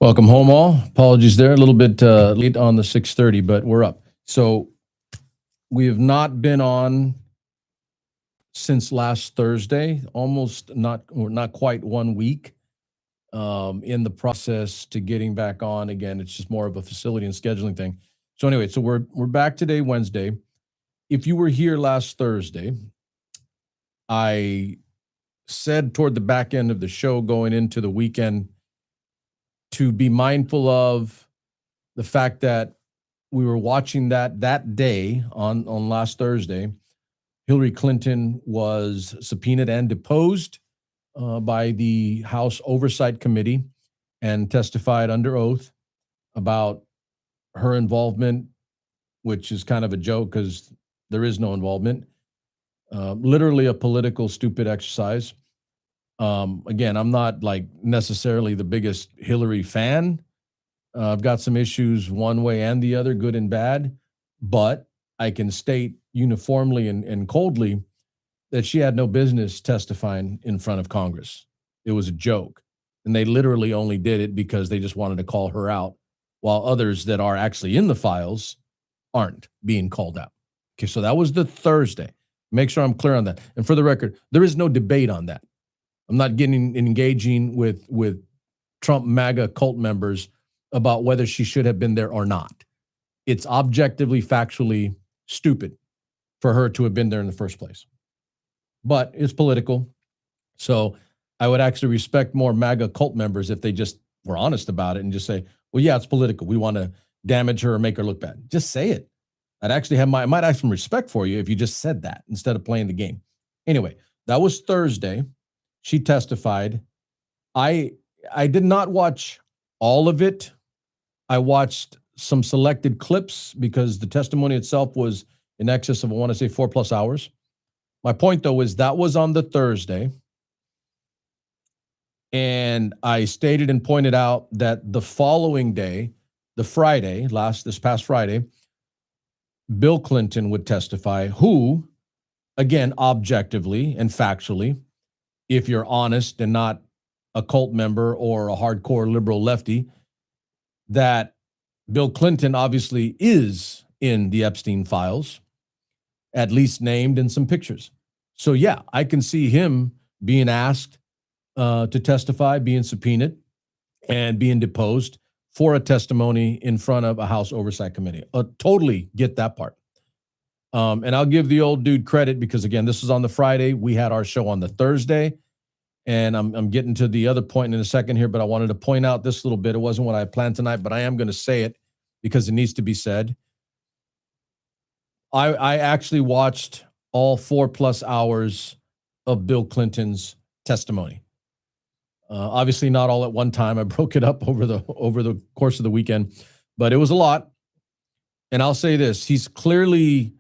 Welcome home, all. Apologies there, a little bit late on the 6:30, but we're up. So we have not been on since last Thursday, almost not quite 1 week. In the process to getting back on again, it's just more of a facility and scheduling thing. So anyway, so we're back today, Wednesday. If you were here last Thursday, I said toward the back end of the show going into the weekend to be mindful of the fact that we were watching that day on last Thursday. Hillary Clinton was subpoenaed and deposed by the House Oversight Committee and testified under oath about her involvement, which is kind of a joke because there is no involvement. Literally a political stupid exercise. Again, I'm not like necessarily the biggest Hillary fan. I've got some issues one way and the other, good and bad, but I can state uniformly and coldly that she had no business testifying in front of Congress. It was a joke. And they literally only did it because they just wanted to call her out, while others that are actually in the files aren't being called out. Okay, so that was the Thursday. Make sure I'm clear on that. And for the record, there is no debate on that. I'm not engaging with Trump MAGA cult members about whether she should have been there or not. It's objectively, factually stupid for her to have been there in the first place. But it's political. So I would actually respect more MAGA cult members if they just were honest about it and just say, well, yeah, it's political. We want to damage her or make her look bad. Just say it. I might have some respect for you if you just said that instead of playing the game. Anyway, that was Thursday. She testified. I did not watch all of it. I watched some selected clips because the testimony itself was in excess of, I want to say, 4+ hours. My point, though, is that was on the Thursday. And I stated and pointed out that the following day, the Friday, this past Friday, Bill Clinton would testify, who, again, objectively and factually, if you're honest and not a cult member or a hardcore liberal lefty, that Bill Clinton obviously is in the Epstein files, at least named in some pictures. So yeah, I can see him being asked to testify, being subpoenaed, and being deposed for a testimony in front of a House Oversight Committee. Totally get that part. And I'll give the old dude credit because, again, this is on the Friday. We had our show on the Thursday. And I'm getting to the other point in a second here, but I wanted to point out this little bit. It wasn't what I planned tonight, but I am going to say it because it needs to be said. I actually watched all 4+ hours of Bill Clinton's testimony. Obviously not all at one time. I broke it up over the course of the weekend, but it was a lot. And I'll say this, he's clearly,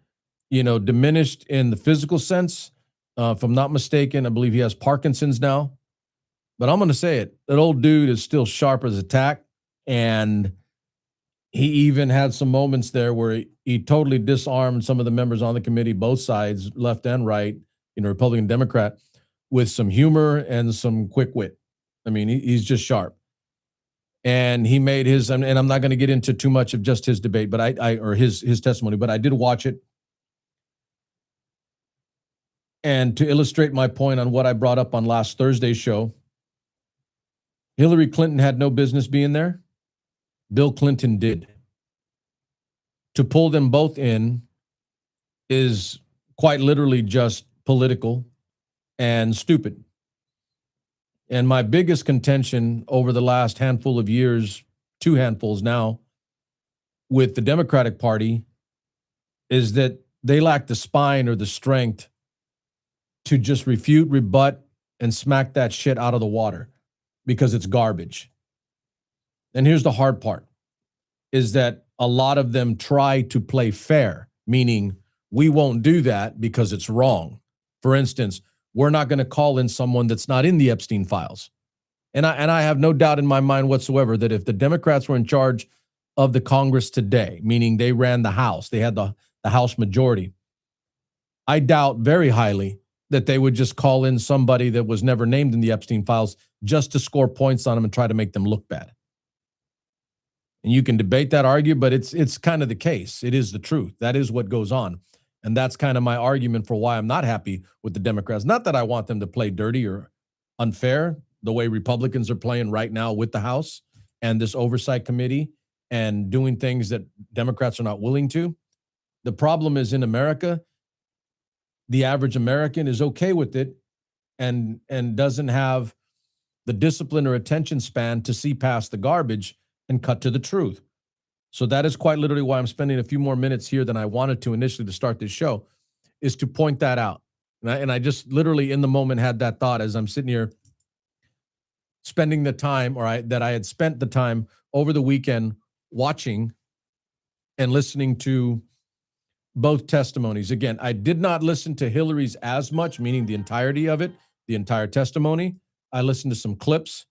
diminished in the physical sense. If I'm not mistaken, I believe he has Parkinson's now. But I'm going to say it, that old dude is still sharp as a tack. And he even had some moments there where he totally disarmed some of the members on the committee, both sides, left and right, Republican, Democrat, with some humor and some quick wit. I mean, he's just sharp. And he made his, and I'm not going to get into too much of just his debate, but his testimony, but I did watch it. And to illustrate my point on what I brought up on last Thursday's show, Hillary Clinton had no business being there. Bill Clinton did. To pull them both in is quite literally just political and stupid. And my biggest contention over the last handful of years, 2 handfuls now, with the Democratic Party is that they lack the spine or the strength to just refute, rebut, and smack that shit out of the water because it's garbage. And here's the hard part, is that a lot of them try to play fair, meaning we won't do that because it's wrong. For instance, we're not going to call in someone that's not in the Epstein files. And I have no doubt in my mind whatsoever that if the Democrats were in charge of the Congress today, meaning they ran the House, they had the House majority, I doubt very highly that they would just call in somebody that was never named in the Epstein files just to score points on them and try to make them look bad. And you can debate that, argue, but it's kind of the case. It is the truth. That is what goes on. And that's kind of my argument for why I'm not happy with the Democrats. Not that I want them to play dirty or unfair the way Republicans are playing right now with the House and this oversight committee and doing things that Democrats are not willing to. The problem is in America, the average American is okay with it and doesn't have the discipline or attention span to see past the garbage and cut to the truth. So that is quite literally why I'm spending a few more minutes here than I wanted to initially to start this show, is to point that out. And I just literally in the moment had that thought as I'm sitting here spending the time, that I had spent the time over the weekend watching and listening to both testimonies. Again, I did not listen to Hillary's as much, meaning the entirety of it, the entire testimony. I listened to some clips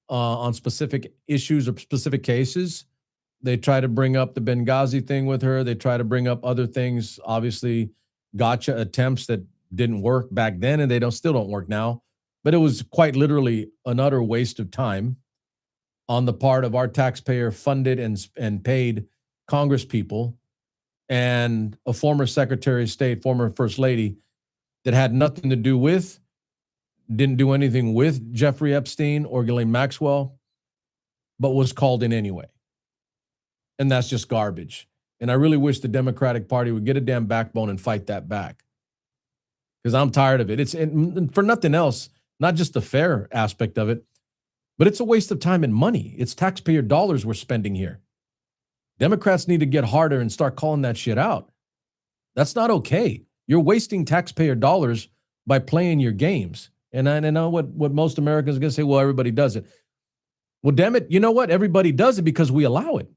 on specific issues or specific cases. They try to bring up the Benghazi thing with her. They try to bring up other things, obviously gotcha attempts that didn't work back then, and they still don't work now. But it was quite literally an utter waste of time on the part of our taxpayer funded and paid Congress people and a former Secretary of State, former First Lady that had nothing to do with, didn't do anything with Jeffrey Epstein or Ghislaine Maxwell, but was called in anyway. And that's just garbage. And I really wish the Democratic Party would get a damn backbone and fight that back. Because I'm tired of it. It's for nothing else, not just the fair aspect of it, but it's a waste of time and money. It's taxpayer dollars we're spending here. Democrats need to get harder and start calling that shit out. That's not okay. You're wasting taxpayer dollars by playing your games. And I know what most Americans are going to say, well, everybody does it. Well, damn it, you know what? Everybody does it because we allow it.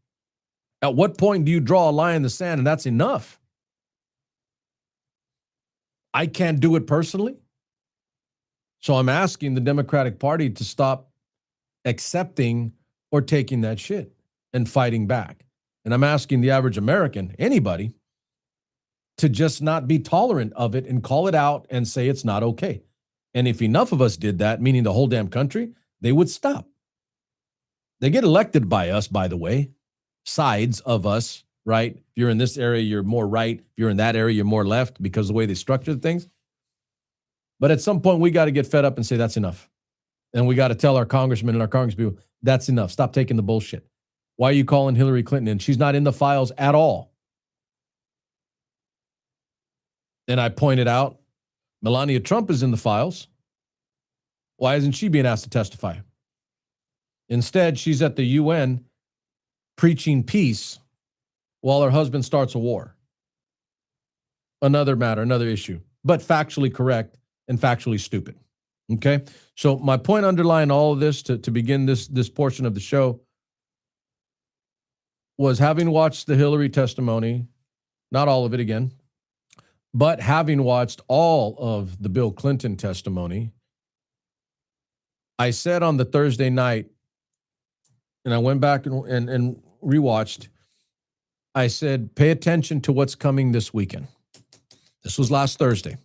At what point do you draw a line in the sand and that's enough? I can't do it personally. So I'm asking the Democratic Party to stop accepting or taking that shit and fighting back. And I'm asking the average American, anybody, to just not be tolerant of it and call it out and say it's not okay. And if enough of us did that, meaning the whole damn country, they would stop. They get elected by us, by the way, sides of us, right? If you're in this area, you're more right. If you're in that area, you're more left because of the way they structure things. But at some point, we got to get fed up and say that's enough. And we got to tell our congressmen and our congresspeople, that's enough. Stop taking the bullshit. Why are you calling Hillary Clinton in? She's not in the files at all. And I pointed out, Melania Trump is in the files. Why isn't she being asked to testify? Instead, she's at the UN preaching peace while her husband starts a war. Another matter, another issue, but factually correct and factually stupid. Okay? So my point underlying all of this to begin this portion of the show was, having watched the Hillary testimony, not all of it again, but having watched all of the Bill Clinton testimony, I said on the Thursday night, and I went back and rewatched, I said, pay attention to what's coming this weekend. This was last Thursday.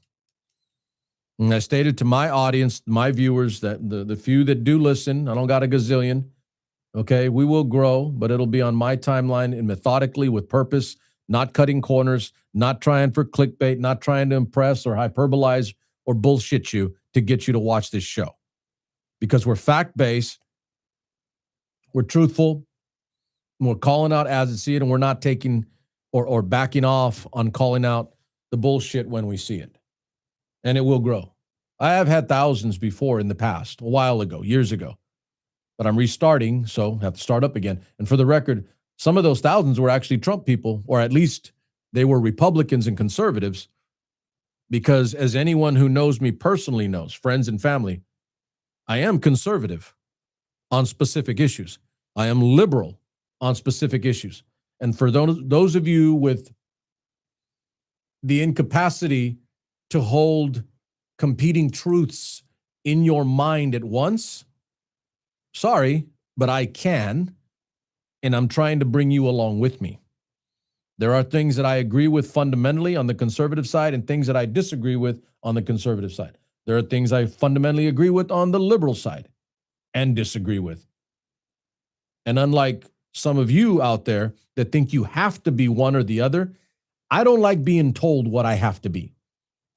And I stated to my audience, my viewers, that the few that do listen, I don't got a gazillion, okay, we will grow, but it'll be on my timeline and methodically with purpose, not cutting corners, not trying for clickbait, not trying to impress or hyperbolize or bullshit you to get you to watch this show. Because we're fact-based, we're truthful, and we're calling out as we see it, and we're not taking or backing off on calling out the bullshit when we see it. And it will grow. I have had thousands before in the past, a while ago, years ago. But I'm restarting, so I have to start up again. And for the record, some of those thousands were actually Trump people, or at least they were Republicans and conservatives, because as anyone who knows me personally knows, friends and family, I am conservative on specific issues. I am liberal on specific issues. And for those of you with the incapacity to hold competing truths in your mind at once, sorry, but I can, and I'm trying to bring you along with me. There are things that I agree with fundamentally on the conservative side and things that I disagree with on the conservative side. There are things I fundamentally agree with on the liberal side and disagree with. And unlike some of you out there that think you have to be one or the other, I don't like being told what I have to be.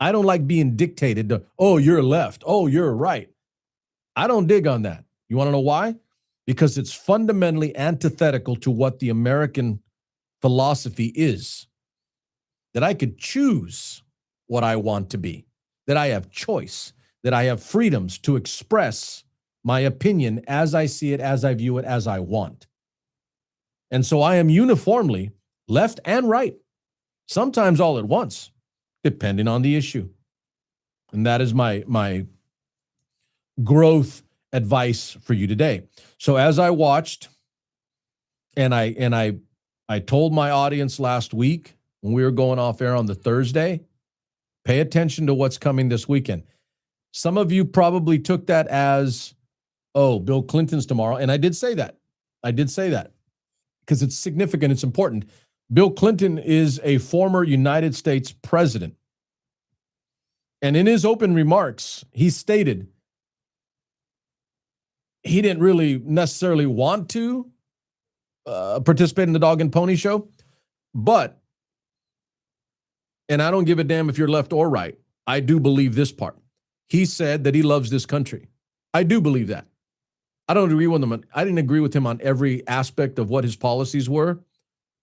I don't like being dictated to, oh, you're left. Oh, you're right. I don't dig on that. You want to know why? Because it's fundamentally antithetical to what the American philosophy is. That I could choose what I want to be, that I have choice, that I have freedoms to express my opinion as I see it, as I view it, as I want. And so I am uniformly left and right, sometimes all at once, depending on the issue. And that is my growth advice for you today. So as I watched, and I told my audience last week when we were going off air on the Thursday, pay attention to what's coming this weekend. Some of you probably took that as, oh, Bill Clinton's tomorrow. And I did say that. Because it's significant. It's important. Bill Clinton is a former United States president. And in his open remarks, he stated he didn't really necessarily want to participate in the dog and pony show, but, and I don't give a damn if you're left or right, I do believe this part. He said that he loves this country. I do believe that. I don't agree with him. I didn't agree with him on every aspect of what his policies were,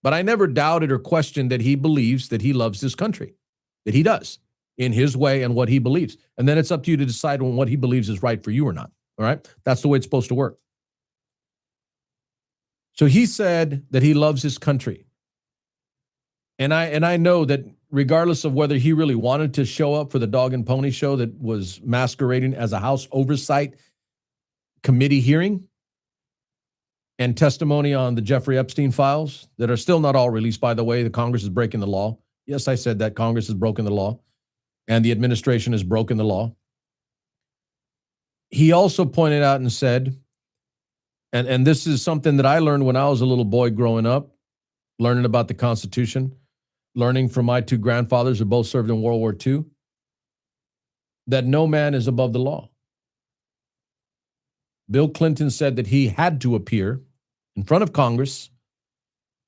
but I never doubted or questioned that he believes that he loves this country, that he does in his way and what he believes. And then it's up to you to decide when what he believes is right for you or not. All right. That's the way it's supposed to work. So he said that he loves his country. And I know that regardless of whether he really wanted to show up for the dog and pony show that was masquerading as a House Oversight Committee hearing and testimony on the Jeffrey Epstein files that are still not all released, by the way, the Congress is breaking the law. Yes, I said that Congress has broken the law and the administration has broken the law. He also pointed out and said, and this is something that I learned when I was a little boy growing up, learning about the Constitution, learning from my two grandfathers who both served in World War II, that no man is above the law. Bill Clinton said that he had to appear in front of Congress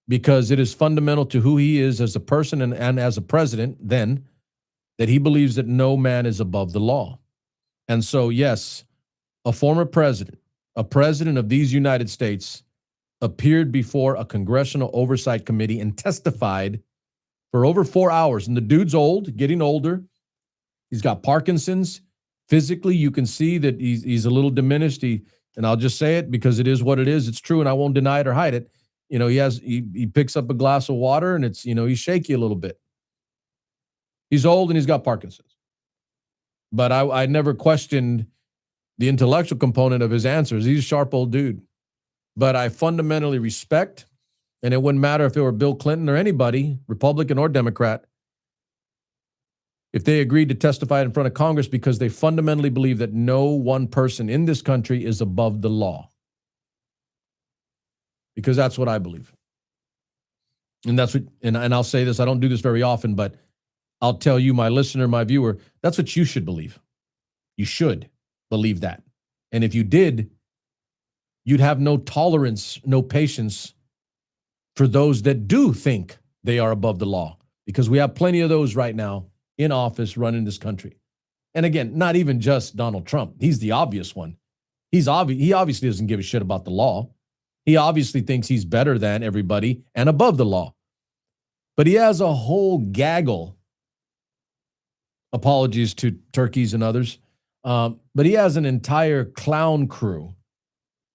because it is fundamental to who he is as a person and as a president then, that he believes that no man is above the law. And so, yes, a former president, a president of these United States, appeared before a Congressional Oversight Committee and testified for over 4 hours. And the dude's old, getting older. He's got Parkinson's. Physically, you can see that he's a little diminished. And I'll just say it because it is what it is. It's true, and I won't deny it or hide it. You know, he picks up a glass of water, and it's, you know, he's shaky a little bit. He's old and he's got Parkinson's. But I never questioned the intellectual component of his answers. He's a sharp old dude. But I fundamentally respect, and it wouldn't matter if it were Bill Clinton or anybody, Republican or Democrat, if they agreed to testify in front of Congress because they fundamentally believe that no one person in this country is above the law. Because that's what I believe. And that's what, and I'll say this, I don't do this very often, but I'll tell you, my listener, my viewer, that's what you should believe. You should believe that. And if you did, you'd have no tolerance, no patience for those that do think they are above the law, because we have plenty of those right now in office running this country. And again, not even just Donald Trump. He's the obvious one. He obviously doesn't give a shit about the law. He obviously thinks he's better than everybody and above the law. But he has a whole gaggle, apologies to turkeys and others, but he has an entire clown crew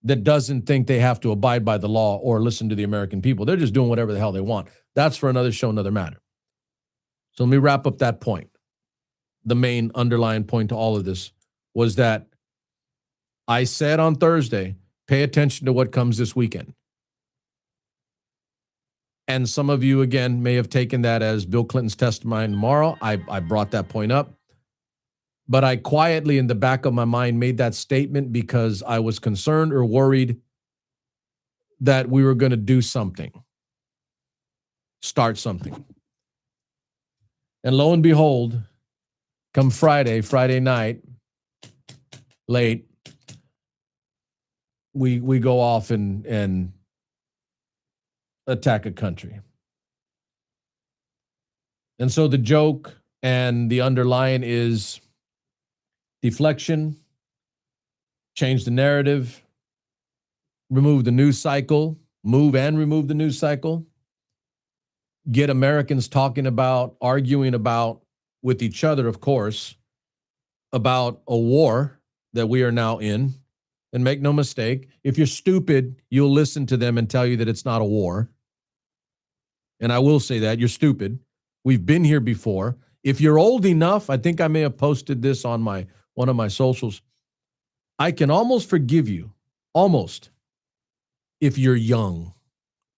that doesn't think they have to abide by the law or listen to the American people. They're just doing whatever the hell they want. That's for another show, another matter. So let me wrap up that point. The main underlying point to all of this was that I said on Thursday, pay attention to what comes this weekend. And some of you, again, may have taken that as Bill Clinton's testimony tomorrow. I brought that point up. But I quietly, in the back of my mind, made that statement because I was concerned or worried that we were going to do something start something. And lo and behold, come Friday night, late, we go off and attack a country. And so the joke and the underlying is deflection, change the narrative, remove the news cycle, move and remove the news cycle, get Americans talking about, arguing about, with each other, of course, about a war that we are now in. And make no mistake, if you're stupid, you'll listen to them and tell you that it's not a war. And I will say that, you're stupid. We've been here before. If you're old enough, I think I may have posted this on one of my socials. I can almost forgive you, almost, if you're young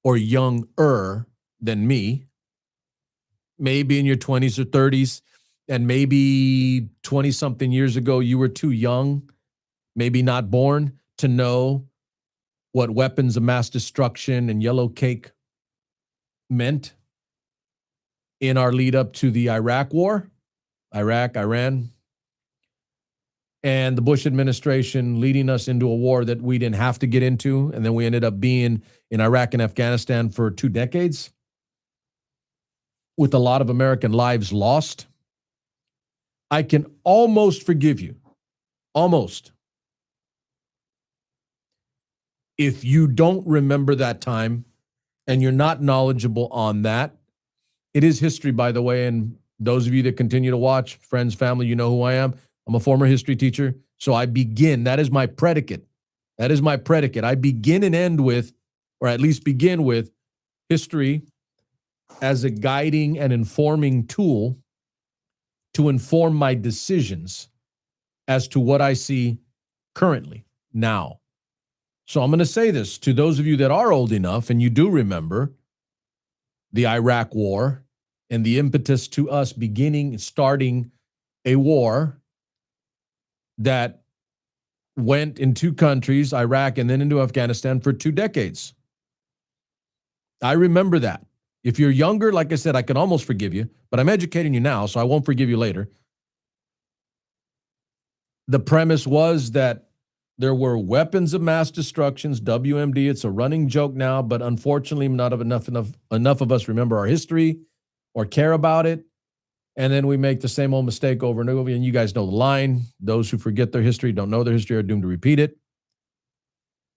or younger than me, maybe in your 20s or 30s, and maybe 20-something years ago, you were too young, maybe not born, to know what weapons of mass destruction and yellow cake meant in our lead up to the Iraq war, Iran, and the Bush administration leading us into a war that we didn't have to get into. And then we ended up being in Iraq and Afghanistan for 2 decades with a lot of American lives lost. I can almost forgive you, almost, if you don't remember that time and you're not knowledgeable on that. It is history, by the way, and those of you that continue to watch, friends, family, you know who I am. I'm a former history teacher, so I begin. That is my predicate. That is my predicate. I begin and end with, or at least begin with, history as a guiding and informing tool to inform my decisions as to what I see currently, now. So I'm going to say this to those of you that are old enough and you do remember the Iraq war and the impetus to us starting a war that went in 2 countries, Iraq and then into Afghanistan, for 2 decades. I remember that. If you're younger, like I said, I can almost forgive you, but I'm educating you now, so I won't forgive you later. The premise was that there were weapons of mass destructions, WMD. It's a running joke now, but unfortunately, not enough of us remember our history or care about it. And then we make the same old mistake over and over. And you guys know the line. Those who forget their history, don't know their history, are doomed to repeat it.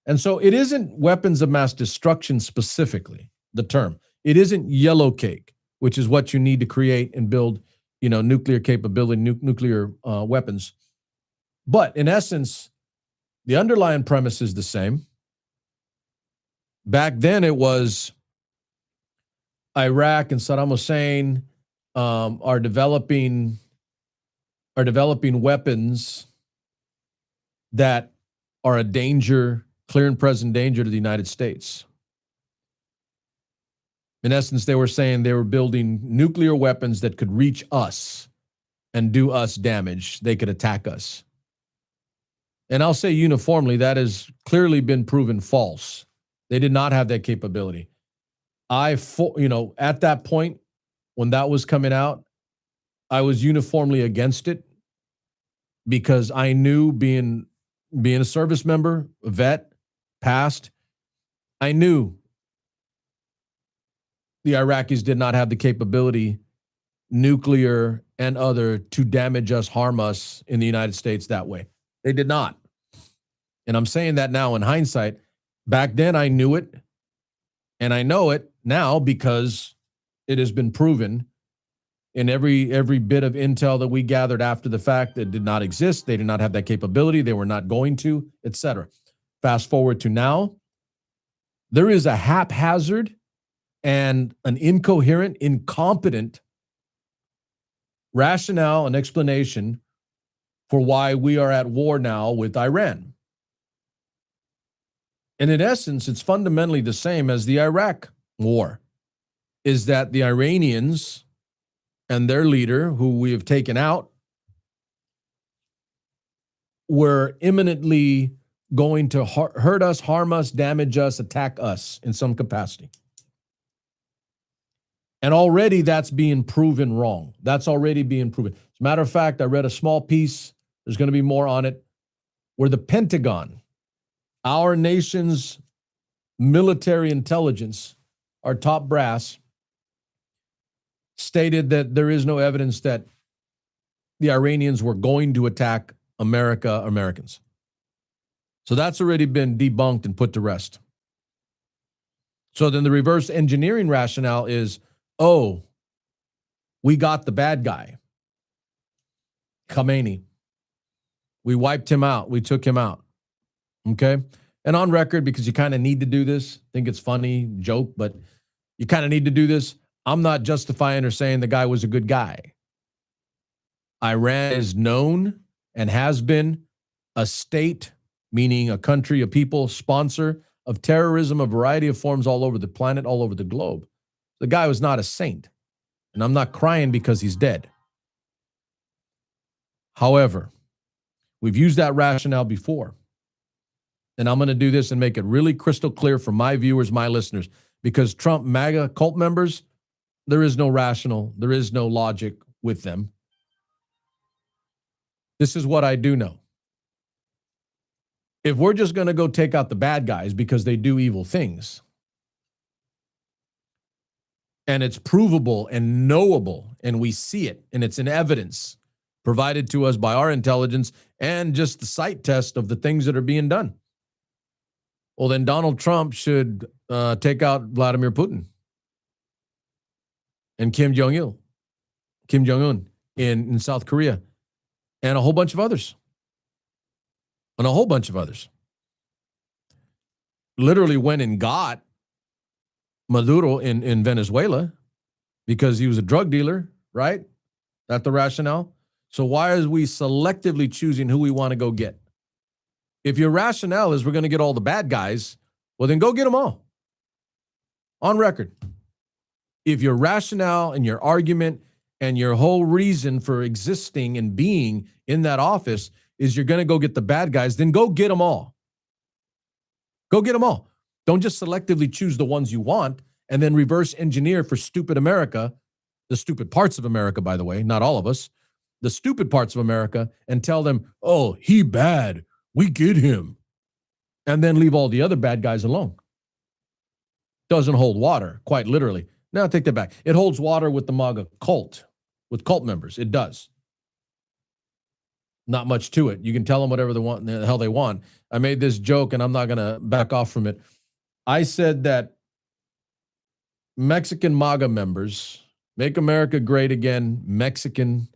And so it isn't weapons of mass destruction specifically, the term. It isn't yellow cake, which is what you need to create and build, nuclear capability, nuclear weapons. But in essence, the underlying premise is the same. Back then, it was Iraq and Saddam Hussein are developing weapons that are a danger, clear and present danger to the United States. In essence, they were saying they were building nuclear weapons that could reach us and do us damage. They could attack us. And I'll say uniformly, that has clearly been proven false. They did not have that capability. At that point, when that was coming out, I was uniformly against it because I knew, being a service member, a vet, past, I knew the Iraqis did not have the capability, nuclear and other, to damage us, harm us in the United States that way. They did not. And I'm saying that now in hindsight. Back then, I knew it, and I know it now because it has been proven in every bit of intel that we gathered after the fact that did not exist. They did not have that capability. They were not going to, etc. Fast forward to now, there is a haphazard and an incoherent, incompetent rationale and explanation for why we are at war now with Iran. And in essence, it's fundamentally the same as the Iraq war, is that the Iranians and their leader, who we have taken out, were imminently going to hurt us, harm us, damage us, attack us in some capacity. And already that's being proven wrong. That's already being proven. As a matter of fact, I read a small piece, there's going to be more on it, where the Pentagon, our nation's military intelligence, our top brass, stated that there is no evidence that the Iranians were going to attack Americans. So that's already been debunked and put to rest. So then the reverse engineering rationale is, oh, we got the bad guy, Khamenei. We wiped him out. We took him out. Okay? And on record, because you kind of need to do this, think it's funny, joke, but you kind of need to do this. I'm not justifying or saying the guy was a good guy. Iran is known and has been a state, meaning a country, a people, sponsor of terrorism, a variety of forms all over the planet, all over the globe. The guy was not a saint. And I'm not crying because he's dead. However, we've used that rationale before. And I'm going to do this and make it really crystal clear for my viewers, my listeners, because Trump MAGA cult members, there is no rational, there is no logic with them. This is what I do know. If we're just going to go take out the bad guys because they do evil things, and it's provable and knowable, and we see it, and it's in evidence provided to us by our intelligence and just the sight test of the things that are being done, well, then Donald Trump should take out Vladimir Putin and Kim Jong-un in South Korea, and a whole bunch of others. Literally went and got Maduro in Venezuela because he was a drug dealer, right? That's the rationale. So why are we selectively choosing who we want to go get? If your rationale is we're going to get all the bad guys, well, then go get them all. On record. If your rationale and your argument and your whole reason for existing and being in that office is you're going to go get the bad guys, then go get them all. Go get them all. Don't just selectively choose the ones you want and then reverse engineer for stupid America, the stupid parts of America, by the way, not all of us, the stupid parts of America, and tell them, oh, he bad, we get him, and then leave all the other bad guys alone. Doesn't hold water, quite literally. Now, take that back. It holds water with the MAGA cult, with cult members. It does. Not much to it. You can tell them whatever they want, the hell they want. I made this joke, and I'm not going to back off from it. I said that Mexican MAGA members, Make America Great Again, Mexican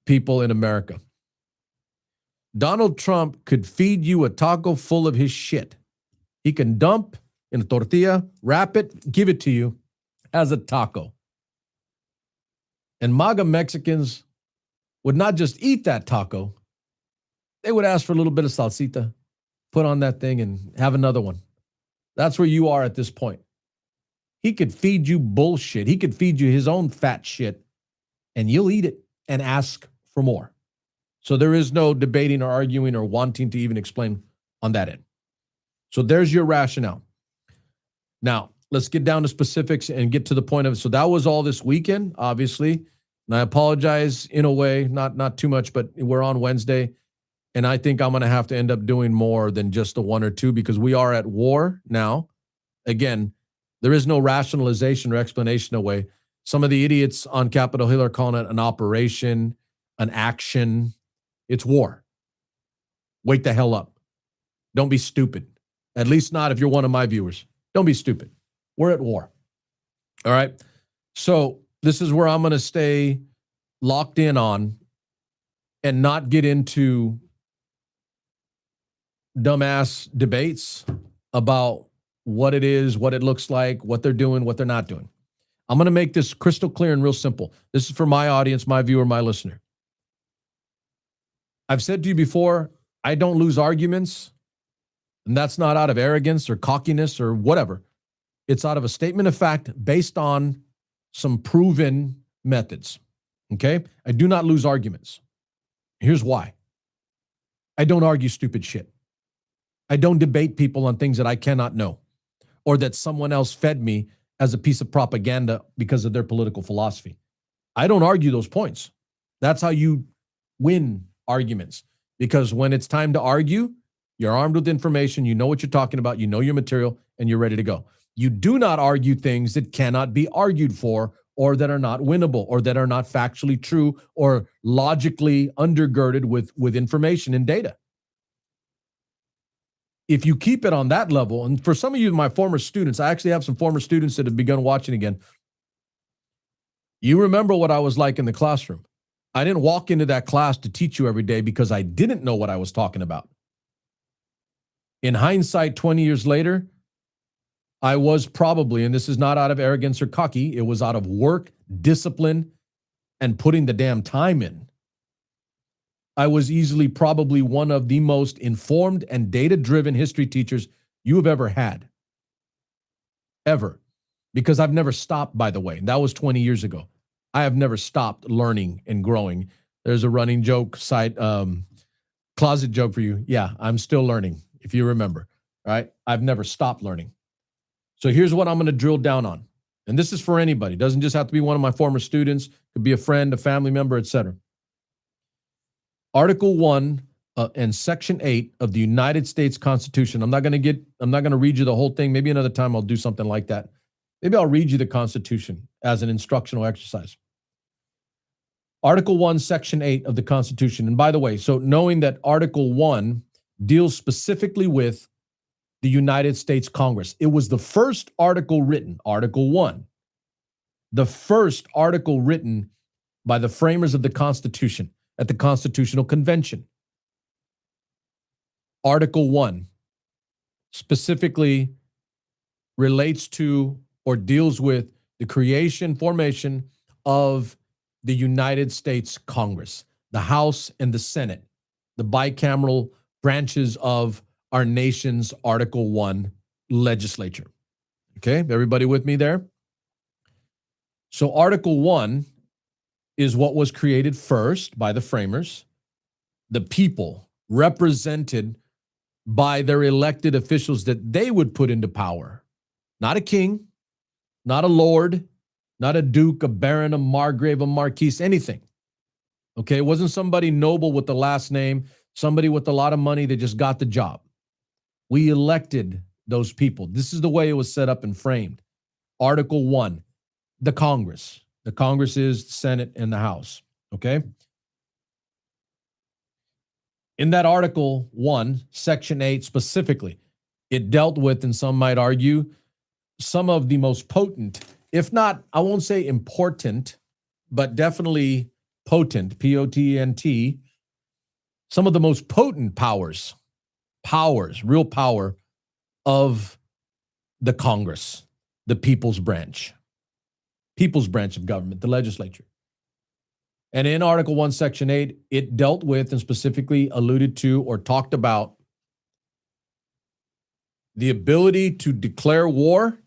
people in America. Donald Trump could feed you a taco full of his shit. He can dump in a tortilla, wrap it, give it to you as a taco. And MAGA Mexicans would not just eat that taco. They would ask for a little bit of salsita, put on that thing, and have another one. That's where you are at this point. He could feed you bullshit. He could feed you his own fat shit, and you'll eat it and ask for more. So there is no debating or arguing or wanting to even explain on that end. So there's your rationale. Now, let's get down to specifics and get to the point of it. So that was all this weekend, obviously. And I apologize in a way, not too much, but we're on Wednesday. And I think I'm going to have to end up doing more than just the one or two because we are at war now. Again, there is no rationalization or explanation away. Some of the idiots on Capitol Hill are calling it an operation, an action. It's war. Wake the hell up. Don't be stupid. At least not if you're one of my viewers. Don't be stupid. We're at war. All right. So this is where I'm going to stay locked in on and not get into dumbass debates about what it is, what it looks like, what they're doing, what they're not doing. I'm going to make this crystal clear and real simple. This is for my audience, my viewer, my listener. I've said to you before, I don't lose arguments, and that's not out of arrogance or cockiness or whatever. It's out of a statement of fact based on some proven methods, okay? I do not lose arguments. Here's why. I don't argue stupid shit. I don't debate people on things that I cannot know or that someone else fed me as a piece of propaganda because of their political philosophy. I don't argue those points. That's how you win arguments. Because when it's time to argue, you're armed with information, you know what you're talking about, you know your material, and you're ready to go. You do not argue things that cannot be argued for, or that are not winnable, or that are not factually true, or logically undergirded with information and data. If you keep it on that level, and for some of you, my former students, I actually have some former students that have begun watching again. You remember what I was like in the classroom. I didn't walk into that class to teach you every day because I didn't know what I was talking about. In hindsight, 20 years later, I was probably, and this is not out of arrogance or cocky, it was out of work, discipline, and putting the damn time in. I was easily probably one of the most informed and data-driven history teachers you have ever had. Ever. Because I've never stopped, by the way. That was 20 years ago. I have never stopped learning and growing. There's a running joke, closet joke for you. Yeah, I'm still learning, if you remember, right? I've never stopped learning. So here's what I'm going to drill down on. And this is for anybody. It doesn't just have to be one of my former students. It could be a friend, a family member, etc. Article 1 and Section 8 of the United States Constitution. I'm not going to read you the whole thing. Maybe another time I'll do something like that. Maybe I'll read you the Constitution as an instructional exercise. Article 1, Section 8 of the Constitution. And by the way, so knowing that Article 1 deals specifically with the United States Congress. It was the first article written, Article 1, the first article written by the framers of the Constitution at the Constitutional Convention. Article 1 specifically relates to or deals with the creation, formation of the United States Congress, the House and the Senate, the bicameral branches of our nation's Article 1 legislature. Okay, everybody with me there? So Article 1 is what was created first by the framers, the people represented by their elected officials that they would put into power. Not a king, not a lord, not a duke, a baron, a margrave, a marquise, anything. Okay, it wasn't somebody noble with the last name, somebody with a lot of money that just got the job. We elected those people. This is the way it was set up and framed. Article 1, the Congress. The Congress is the Senate and the House, okay? In that Article 1, Section 8 specifically, it dealt with, and some might argue, some of the most potent, if not, I won't say important, but definitely potent, P-O-T-E-N-T, some of the most potent powers, real power of the Congress, the people's branch of government, the legislature. And in Article 1, Section 8, it dealt with and specifically alluded to or talked about the ability to declare war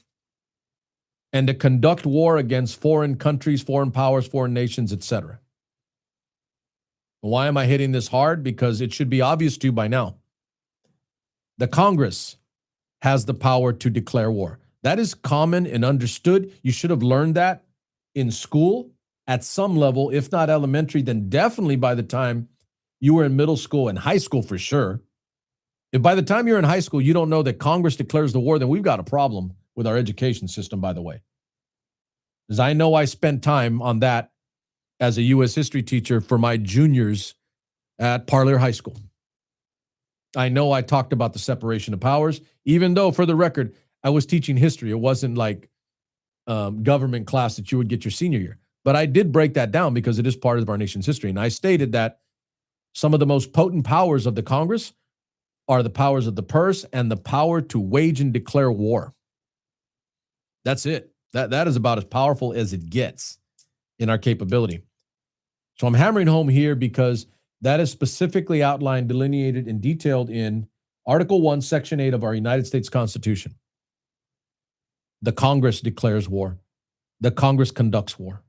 and to conduct war against foreign countries, foreign powers, foreign nations, etc. Why am I hitting this hard? Because it should be obvious to you by now. The Congress has the power to declare war. That is common and understood. You should have learned that in school at some level, if not elementary, then definitely by the time you were in middle school and high school for sure. If by the time you're in high school, you don't know that Congress declares the war, then we've got a problem with our education system, by the way. Because I know I spent time on that as a U.S. history teacher for my juniors at Parlier High School. I know I talked about the separation of powers, even though, for the record, I was teaching history. It wasn't like government class that you would get your senior year. But I did break that down because it is part of our nation's history. And I stated that some of the most potent powers of the Congress are the powers of the purse and the power to wage and declare war. That's it. That is about as powerful as it gets in our capability. So I'm hammering home here because that is specifically outlined, delineated, and detailed in Article 1, Section 8 of our United States Constitution. The Congress declares war. The Congress conducts war.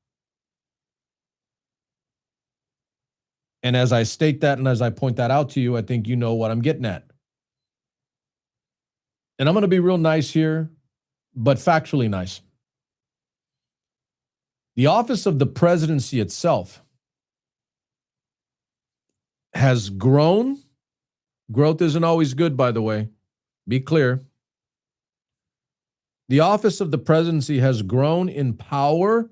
And as I state that and as I point that out to you, I think you know what I'm getting at. And I'm going to be real nice here, but factually nice. The office of the presidency itself has grown. Growth isn't always good, by the way. Be clear. The office of the presidency has grown in power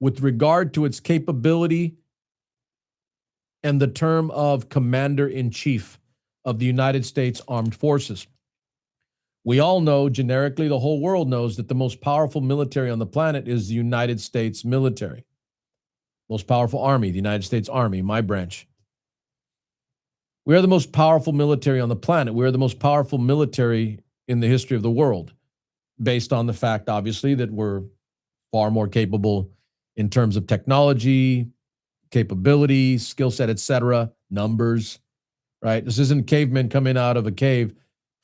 with regard to its capability and the term of commander-in-chief of the United States Armed Forces. We all know, generically, the whole world knows that the most powerful military on the planet is the United States military. Most powerful army, the United States Army, my branch. We are the most powerful military on the planet. We are the most powerful military in the history of the world, based on the fact, obviously, that we're far more capable in terms of technology, capability, skill set, etc., numbers, right? This isn't cavemen coming out of a cave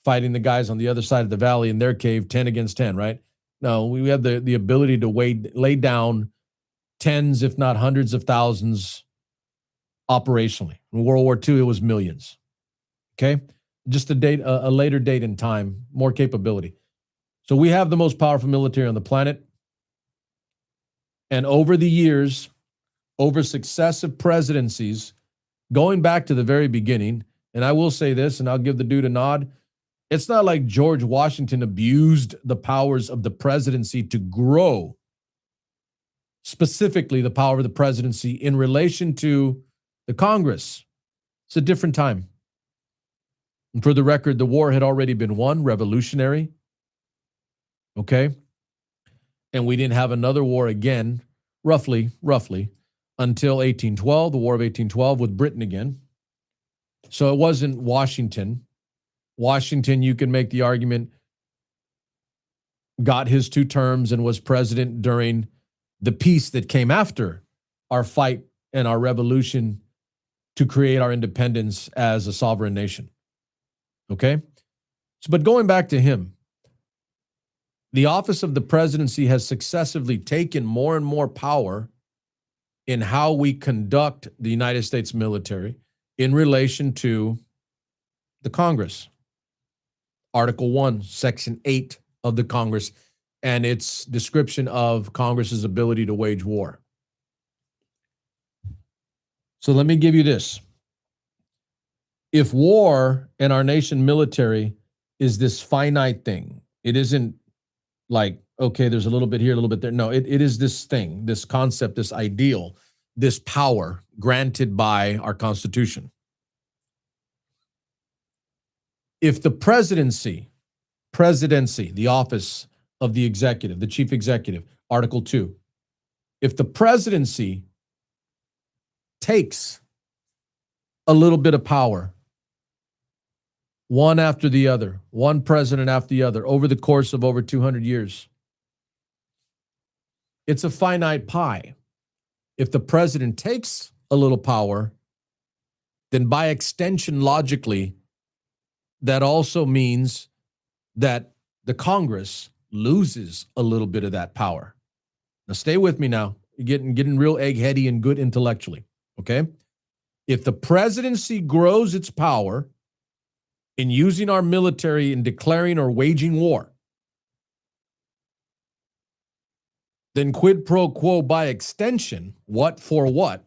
fighting the guys on the other side of the valley in their cave 10 against 10, right? No, we have the ability to lay down tens, if not hundreds of thousands operationally. In World War II, it was millions. Okay? Just a later date in time, more capability. So we have the most powerful military on the planet. And over the years, over successive presidencies, going back to the very beginning, and I will say this, and I'll give the dude a nod, it's not like George Washington abused the powers of the presidency to grow, specifically the power of the presidency in relation to the Congress. It's a different time. And for the record, the war had already been won, revolutionary. Okay? And we didn't have another war again, roughly, until 1812, the War of 1812 with Britain again. So it wasn't Washington. Washington, you can make the argument, got his 2 terms and was president during the peace that came after our fight and our revolution to create our independence as a sovereign nation. Okay? So, but going back to him, the office of the presidency has successively taken more and more power in how we conduct the United States military in relation to the Congress. Article 1, Section 8 of the Congress, and its description of Congress's ability to wage war. So let me give you this. If war and our nation military is this finite thing, it isn't like, okay, there's a little bit here, a little bit there. No, it is this thing, this concept, this ideal, this power granted by our Constitution. If the presidency, the office of the executive, the chief executive, Article 2, if the presidency takes a little bit of power, one after the other, one president after the other, over the course of over 200 years, it's a finite pie. If the president takes a little power, then by extension, logically, that also means that the Congress loses a little bit of that power. Now, stay with me now. You're getting real eggheady and good intellectually, okay? If the presidency grows its power in using our military in declaring or waging war, then quid pro quo by extension, what for what?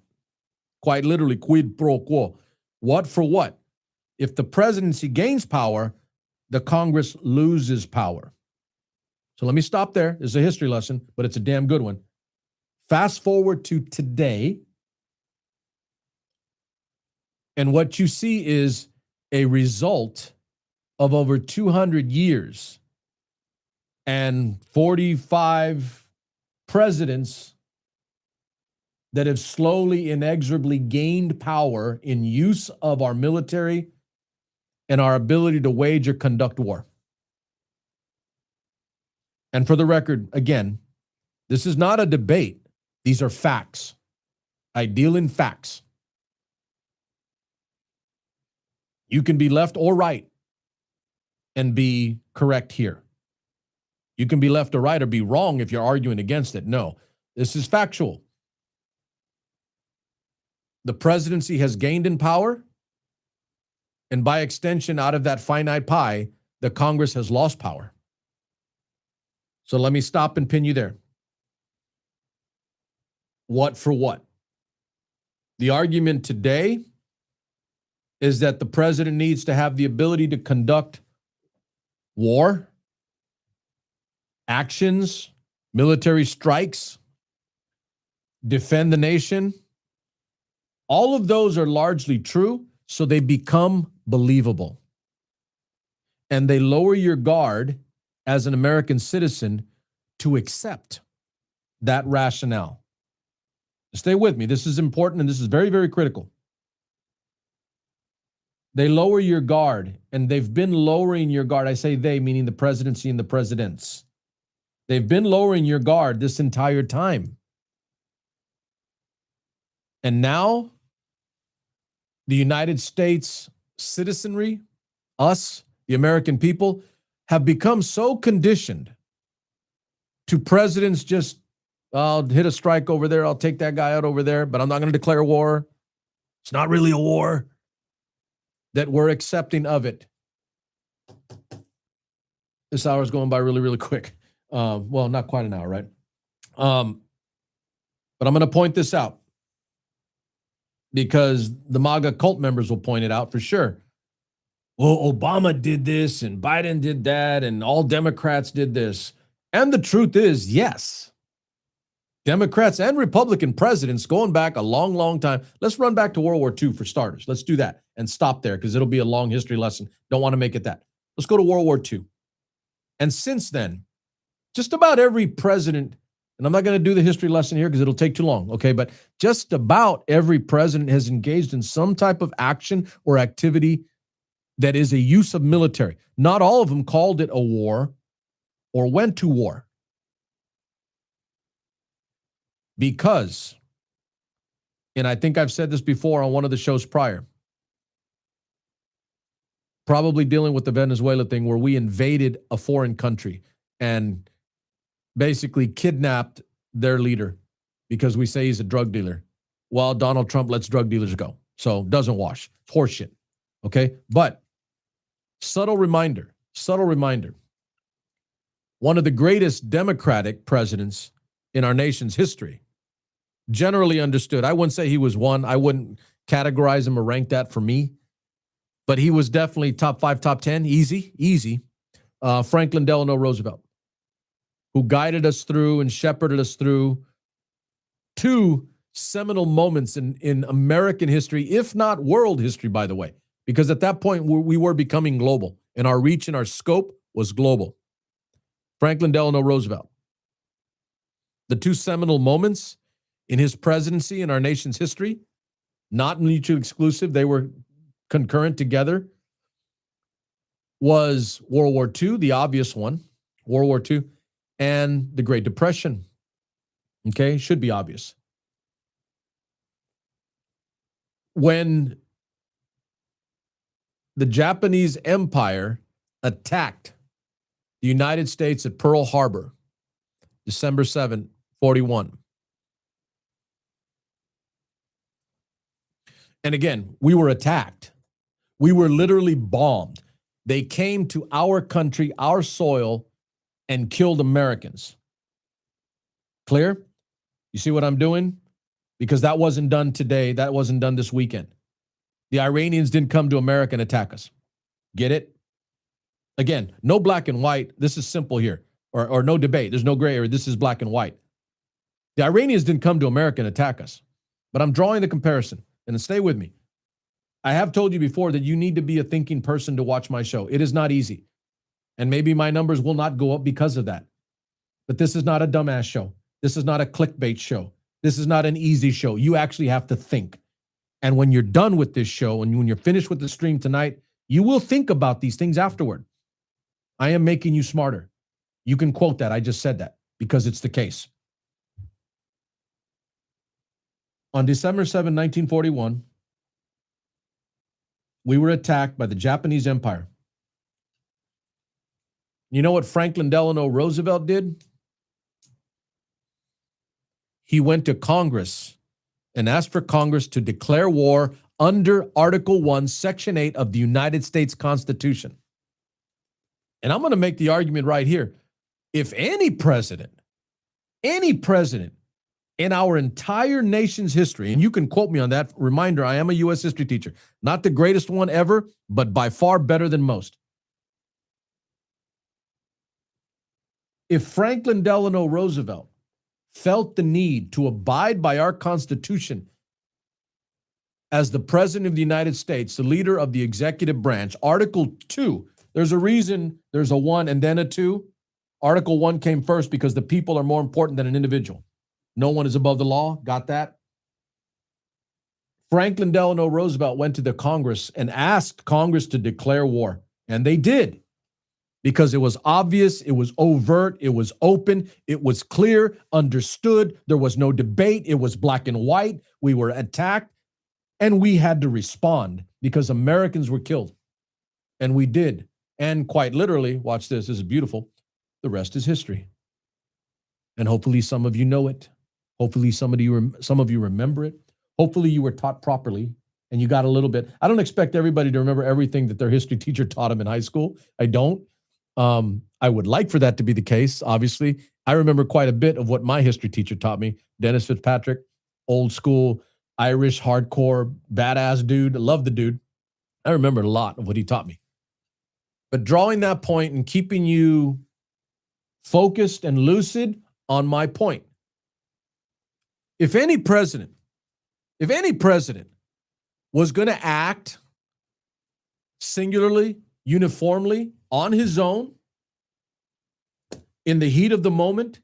Quite literally, quid pro quo. What for what? If the presidency gains power, the Congress loses power. So let me stop there. This is a history lesson, but it's a damn good one. Fast forward to today, and what you see is a result of over 200 years and 45 presidents that have slowly, inexorably gained power in use of our military and our ability to wage or conduct war. And for the record, again, this is not a debate. These are facts. I deal in facts. You can be left or right and be correct here. You can be left or right or be wrong if you're arguing against it. No, this is factual. The presidency has gained in power, and by extension, out of that finite pie, the Congress has lost power. So let me stop and pin you there. What for what? The argument today is that the president needs to have the ability to conduct war, actions, military strikes, defend the nation. All of those are largely true, so they become believable. And they lower your guard as an American citizen to accept that rationale. Stay with me. This is important and this is very, very critical. They lower your guard, and they've been lowering your guard. I say they, meaning the presidency and the presidents. They've been lowering your guard this entire time. And now, the United States citizenry, us, the American people, have become so conditioned to presidents just, I'll hit a strike over there, I'll take that guy out over there, but I'm not going to declare war. It's not really a war. That we're accepting of it. This hour is going by really, really quick. Well, not quite an hour, right? But I'm going to point this out because the MAGA cult members will point it out for sure. Well, Obama did this and Biden did that and all Democrats did this. And the truth is, yes, Democrats and Republican presidents going back a long, long time. Let's run back to World War II for starters. Let's do that and stop there because it'll be a long history lesson. Don't want to make it that. Let's go to World War II. And since then, just about every president, and I'm not going to do the history lesson here because it'll take too long, okay? But just about every president has engaged in some type of action or activity that is a use of military. Not all of them called it a war or went to war. Because, and I think I've said this before on one of the shows prior, probably dealing with the Venezuela thing where we invaded a foreign country and basically kidnapped their leader because we say he's a drug dealer. While Donald Trump lets drug dealers go. So doesn't wash. It's horseshit. Okay? But subtle reminder. One of the greatest Democratic presidents in our nation's history, generally understood. I wouldn't say he was one. I wouldn't categorize him or rank that for me. But he was definitely top 5, top 10. Easy. Franklin Delano Roosevelt, who guided us through and shepherded us through two seminal moments in American history, if not world history, by the way. Because at that point, we were becoming global, and our reach and our scope was global. Franklin Delano Roosevelt. The two seminal moments in his presidency in our nation's history, not mutually exclusive, they were concurrent together, was World War II, the obvious one, World War II, and the Great Depression. Okay, should be obvious. When the Japanese Empire attacked the United States at Pearl Harbor, December 7, 41. And again, we were attacked. We were literally bombed. They came to our country, our soil, and killed Americans. Clear? You see what I'm doing? Because that wasn't done today. That wasn't done this weekend. The Iranians didn't come to America and attack us. Get it? Again, no black and white. This is simple here. Or no debate. There's no gray area. This is black and white. The Iranians didn't come to America and attack us. But I'm drawing the comparison. And stay with me. I have told you before that you need to be a thinking person to watch my show. It is not easy. And maybe my numbers will not go up because of that. But this is not a dumbass show. This is not a clickbait show. This is not an easy show. You actually have to think. And when you're done with this show and when you're finished with the stream tonight, you will think about these things afterward. I am making you smarter. You can quote that. I just said that because it's the case. On December 7, 1941, we were attacked by the Japanese Empire. You know what Franklin Delano Roosevelt did? He went to Congress and asked for Congress to declare war under Article 1, Section 8 of the United States Constitution. And I'm going to make the argument right here. If any president in our entire nation's history, and you can quote me on that. Reminder, I am a U.S. history teacher. Not the greatest one ever, but by far better than most. If Franklin Delano Roosevelt felt the need to abide by our Constitution as the President of the United States, the leader of the executive branch, Article 2, there's a reason there's a 1 and then a 2. Article 1 came first because the people are more important than an individual. No one is above the law. Got that? Franklin Delano Roosevelt went to the Congress and asked Congress to declare war. And they did, because it was obvious, it was overt, it was open, it was clear, understood. There was no debate. It was black and white. We were attacked and we had to respond because Americans were killed. And we did. And quite literally, watch this, this is beautiful. The rest is history. And hopefully some of you know it. Hopefully some of you remember it. Hopefully you were taught properly and you got a little bit. I don't expect everybody to remember everything that their history teacher taught them in high school. I don't. I would like for that to be the case, obviously. I remember quite a bit of what my history teacher taught me. Dennis Fitzpatrick, old school, Irish, hardcore, badass dude. I love the dude. I remember a lot of what he taught me. But drawing that point and keeping you focused and lucid on my point. If any president was going to act singularly, uniformly, on his own, in the heat of the moment,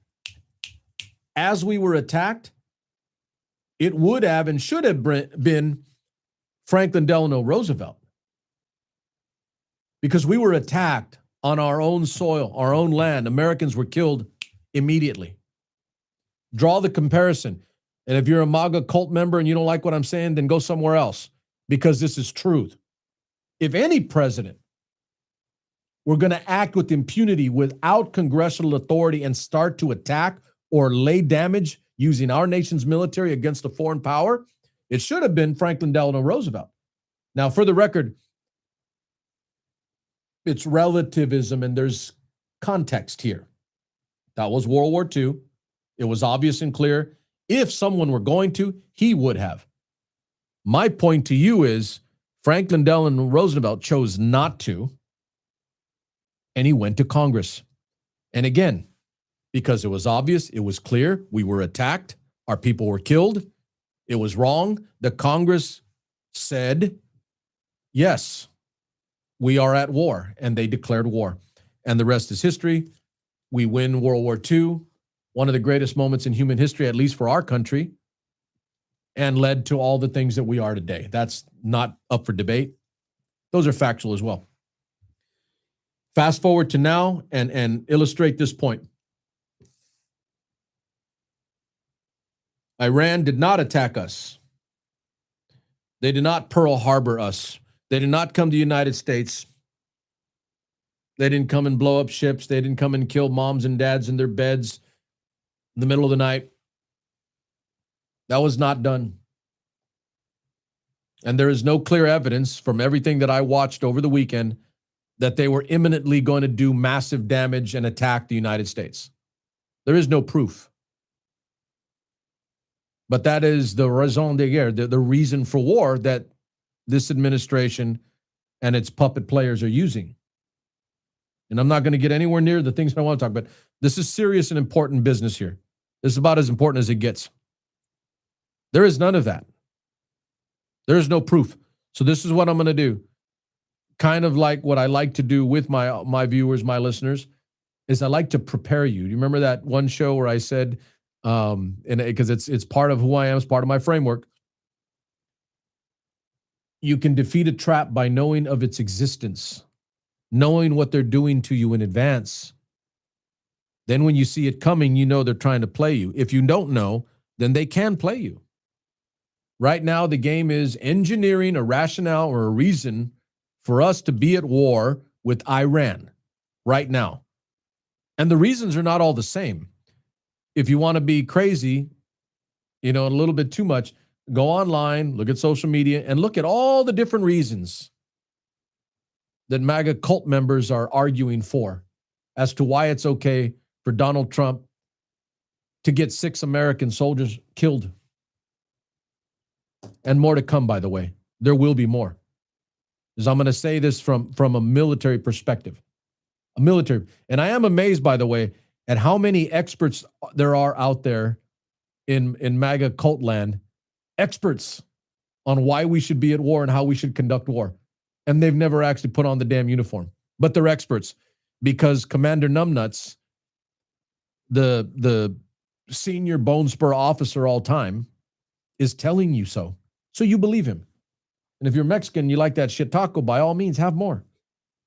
as we were attacked, it would have and should have been Franklin Delano Roosevelt. Because we were attacked on our own soil, our own land. Americans were killed immediately. Draw the comparison. And if you're a MAGA cult member and you don't like what I'm saying, then go somewhere else, because this is truth. If any president were going to act with impunity without congressional authority and start to attack or lay damage using our nation's military against a foreign power, it should have been Franklin Delano Roosevelt. Now, for the record, it's relativism and there's context here. That was World War II. It was obvious and clear. If someone were going to, he would have. My point to you is Franklin Delano Roosevelt chose not to, and he went to Congress. And again, because it was obvious, it was clear, we were attacked, our people were killed, it was wrong. The Congress said, yes, we are at war, and they declared war. And the rest is history. We win World War II, one of the greatest moments in human history, at least for our country, and led to all the things that we are today. That's not up for debate. Those are factual as well. Fast forward to now and illustrate this point. Iran did not attack us. They did not Pearl Harbor us. They did not come to the United States. They didn't come and blow up ships. They didn't come and kill moms and dads in their beds in the middle of the night. That was not done. And there is no clear evidence from everything that I watched over the weekend that they were imminently going to do massive damage and attack the United States. There is no proof. But that is the raison de guerre, the reason for war that this administration and its puppet players are using. And I'm not going to get anywhere near the things I want to talk about. This is serious and important business here. This is about as important as it gets. There is none of that. There is no proof. So this is what I'm going to do. Kind of like what I like to do with my viewers, my listeners, is I like to prepare you. Do you remember that one show where I said, and because it's part of who I am, it's part of my framework. You can defeat a trap by knowing of its existence, knowing what they're doing to you in advance. Then when you see it coming, you know they're trying to play you. If you don't know, then they can play you. Right now, the game is engineering a rationale or a reason for us to be at war with Iran right now. And the reasons are not all the same. If you want to be crazy, a little bit too much, go online, look at social media, and look at all the different reasons that MAGA cult members are arguing for as to why it's okay for Donald Trump to get 6 American soldiers killed. And more to come, by the way. There will be more. Because I'm going to say this from a military perspective. A military. And I am amazed, by the way, at how many experts there are out there in MAGA cult land. Experts on why we should be at war and how we should conduct war. And they've never actually put on the damn uniform. But they're experts because Commander Numbnuts, the senior bone spur officer all time, is telling you so. So you believe him. And if you're Mexican, you like that shit taco, by all means, have more.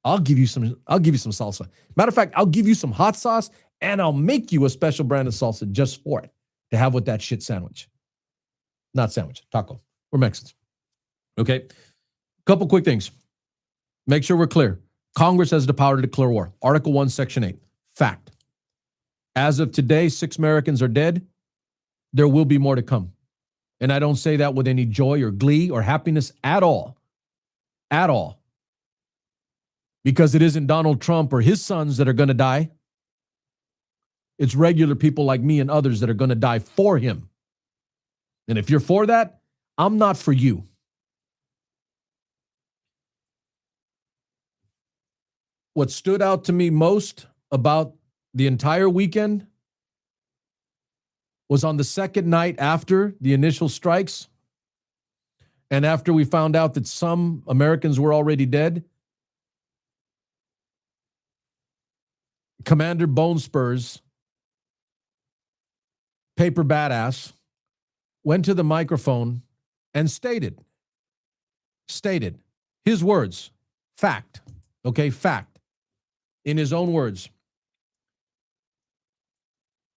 I'll give you some salsa. Matter of fact, I'll give you some hot sauce and I'll make you a special brand of salsa just for it to have with that shit sandwich. Not sandwich, taco. We're Mexicans. Okay. Couple quick things. Make sure we're clear. Congress has the power to declare war. Article 1, Section 8. Fact. As of today, 6 Americans are dead. There will be more to come. And I don't say that with any joy or glee or happiness at all. At all. Because it isn't Donald Trump or his sons that are going to die. It's regular people like me and others that are going to die for him. And if you're for that, I'm not for you. What stood out to me most about the entire weekend was on the second night after the initial strikes and after we found out that some Americans were already dead. Commander Bone Spurs, paper badass, went to the microphone and stated his words, fact, okay, fact, in his own words.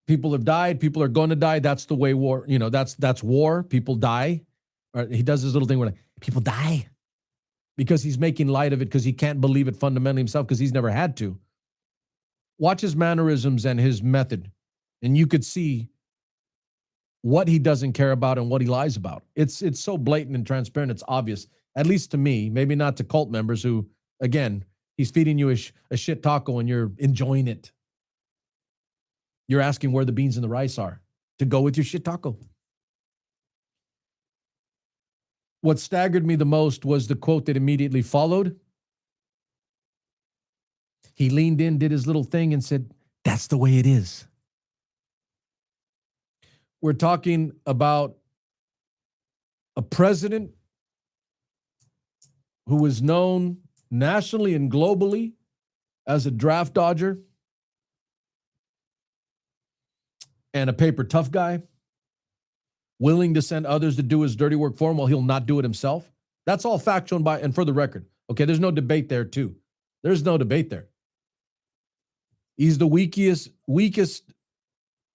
People have died. People are going to die. That's the way war, that's war. People die. He does this little thing where people die because he's making light of it because he can't believe it fundamentally himself because he's never had to. Watch his mannerisms and his method, and you could see what he doesn't care about and what he lies about. It's so blatant and transparent. It's obvious, at least to me, maybe not to cult members who, again, he's feeding you a shit taco and you're enjoying it. You're asking where the beans and the rice are to go with your shit taco. What staggered me the most was the quote that immediately followed. He leaned in, did his little thing, and said, "That's the way it is." We're talking about a president who was known nationally and globally as a draft dodger and a paper tough guy, willing to send others to do his dirty work for him while he'll not do it himself. That's all fact shown by, and for the record. Okay, there's no debate there too. There's no debate there. He's the weakest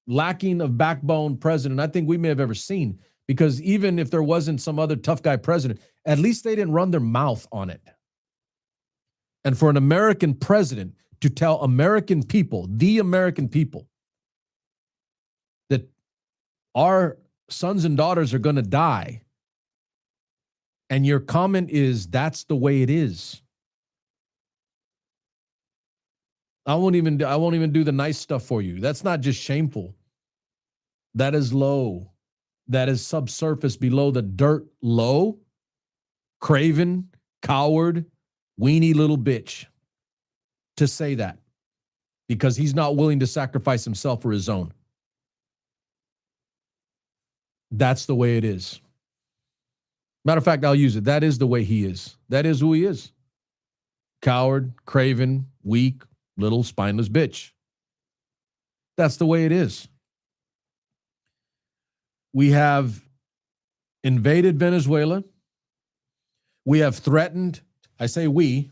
lacking of backbone president I think we may have ever seen, because even if there wasn't some other tough guy president, at least they didn't run their mouth on it. And for an American president to tell American people, the American people, that our sons and daughters are going to die, and your comment is, "That's the way it is." I won't even do the nice stuff for you. That's not just shameful. That is low. That is subsurface, below the dirt low. Craven, coward, weenie little bitch to say that because he's not willing to sacrifice himself for his own. That's the way it is. Matter of fact, I'll use it. That is the way he is. That is who he is. Coward, craven, weak, little spineless bitch. That's the way it is. We have invaded Venezuela. We have threatened, I say we,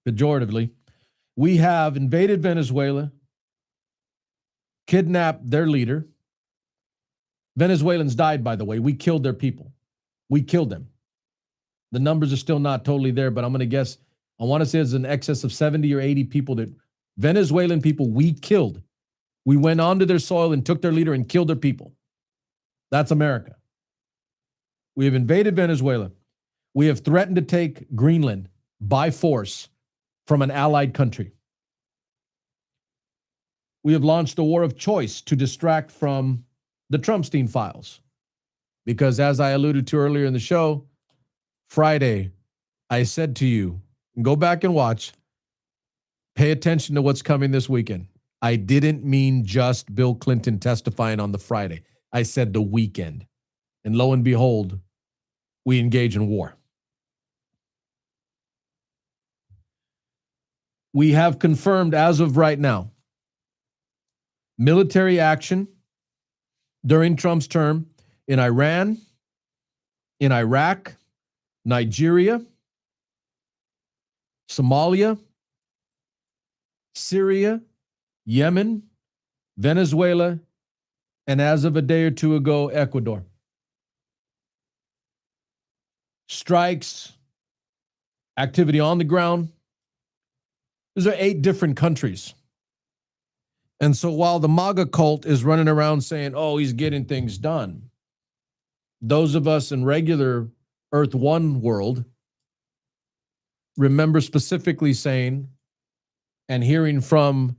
pejoratively, we have invaded Venezuela, kidnapped their leader. Venezuelans died, by the way. We killed their people. We killed them. The numbers are still not totally there, but I'm going to guess, I want to say it's in excess of 70 or 80 people that Venezuelan people we killed. We went onto their soil and took their leader and killed their people. That's America. We have invaded Venezuela. We have threatened to take Greenland by force from an allied country. we have launched a war of choice to distract from the Trumpstein files. Because as I alluded to earlier in the show, Friday, I said to you, go back and watch, pay attention to what's coming this weekend. I didn't mean just Bill Clinton testifying on the Friday. I said the weekend. And lo and behold, we engage in war. We have confirmed as of right now, military action during Trump's term in Iran, in Iraq, Nigeria, Somalia, Syria, Yemen, Venezuela, and as of a day or two ago, Ecuador. Strikes, activity on the ground. Those are 8 different countries. And so while the MAGA cult is running around saying, oh, he's getting things done, those of us in regular Earth One world remember specifically saying and hearing from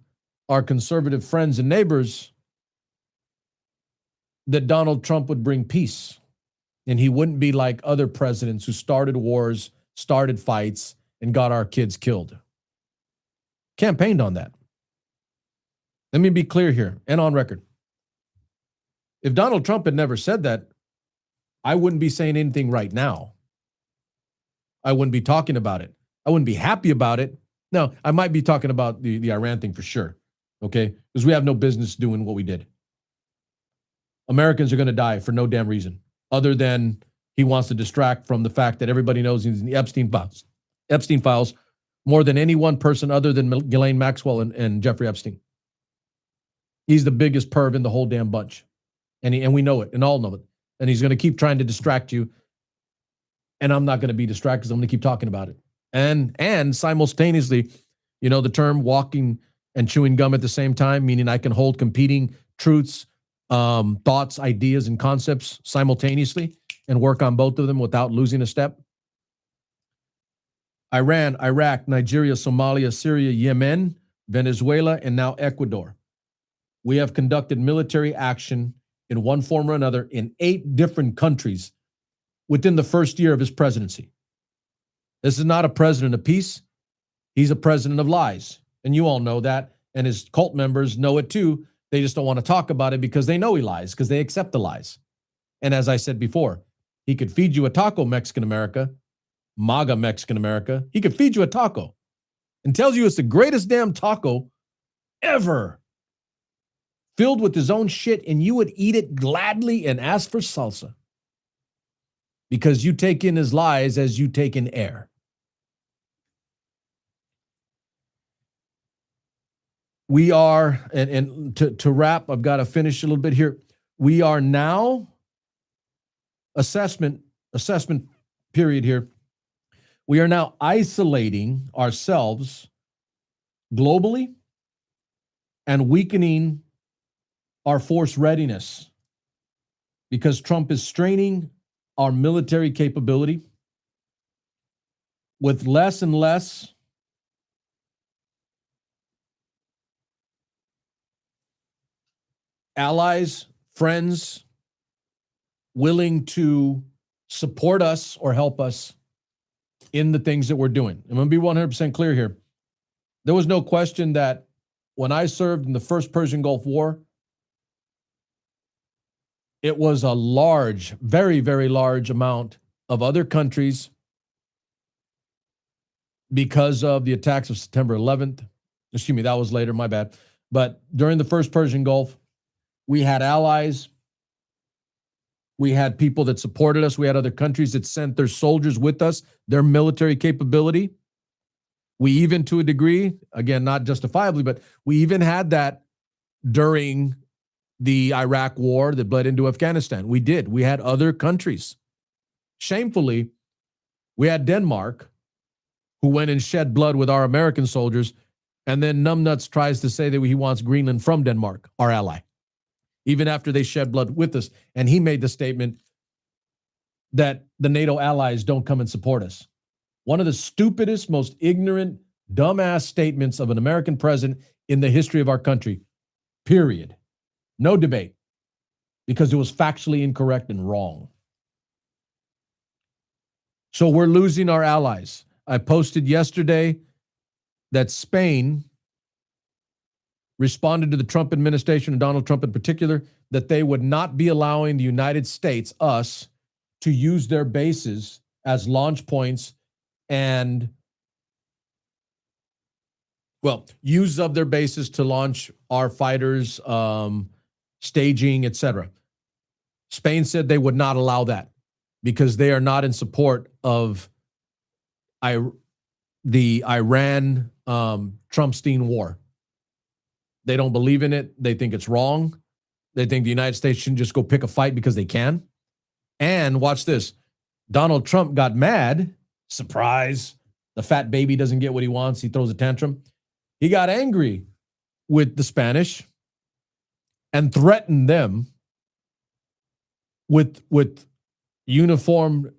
our conservative friends and neighbors that Donald Trump would bring peace and he wouldn't be like other presidents who started wars, started fights, and got our kids killed. Campaigned on that. Let me be clear here and on record. If Donald Trump had never said that, I wouldn't be saying anything right now. I wouldn't be talking about it. I wouldn't be happy about it. No, I might be talking about the Iran thing for sure. Okay? Because we have no business doing what we did. Americans are going to die for no damn reason other than he wants to distract from the fact that everybody knows he's in the Epstein files. Epstein files more than any one person other than Ghislaine Maxwell and Jeffrey Epstein. He's the biggest perv in the whole damn bunch. And we know it and all know it. And he's going to keep trying to distract you. And I'm not going to be distracted because I'm going to keep talking about it. And simultaneously, you know, the term walking and chewing gum at the same time, meaning I can hold competing truths, thoughts, ideas, and concepts simultaneously and work on both of them without losing a step. Iran, Iraq, Nigeria, Somalia, Syria, Yemen, Venezuela, and now Ecuador. We have conducted military action in one form or another in 8 different countries within the first year of his presidency. This is not a president of peace. He's a president of lies. And you all know that. And his cult members know it too. They just don't want to talk about it because they know he lies, because they accept the lies. And as I said before, he could feed you a taco, Mexican America, MAGA Mexican America. He could feed you a taco and tells you it's the greatest damn taco ever, filled with his own shit, and you would eat it gladly and ask for salsa because you take in his lies as you take in air. We are, and to wrap, I've got to finish a little bit here. We are now, assessment period here. We are now isolating ourselves globally and weakening our force readiness because Trump is straining our military capability with less and less allies, friends willing to support us or help us in the things that we're doing. I'm going to be 100% clear here. There was no question that when I served in the first Persian Gulf War, it was a large, very, very large amount of other countries because of the attacks of September 11th. Excuse me, that was later, my bad. But during the first Persian Gulf, we had allies. We had people that supported us. We had other countries that sent their soldiers with us, their military capability. We even, to a degree, again, not justifiably, but we even had that during the Iraq war that bled into Afghanistan. We did. We had other countries. Shamefully, we had Denmark, who went and shed blood with our American soldiers, and then numbnuts tries to say that he wants Greenland from Denmark, our ally, even after they shed blood with us. And he made the statement that the NATO allies don't come and support us. One of the stupidest, most ignorant, dumbass statements of an American president in the history of our country. period. No debate, because it was factually incorrect and wrong. So we're losing our allies. I posted yesterday that Spain responded to the Trump administration, and Donald Trump in particular, that they would not be allowing the United States, us, to use their bases as launch points and, well, use of their bases to launch our fighters, staging, etc. Spain said they would not allow that because they are not in support of the Iran Trumpstein war. They don't believe in it. They think it's wrong. They think the United States shouldn't just go pick a fight because they can. And watch this. Donald Trump got mad. Surprise. The fat baby doesn't get what he wants. He throws a tantrum. He got angry with the Spanish and threatened them with uniform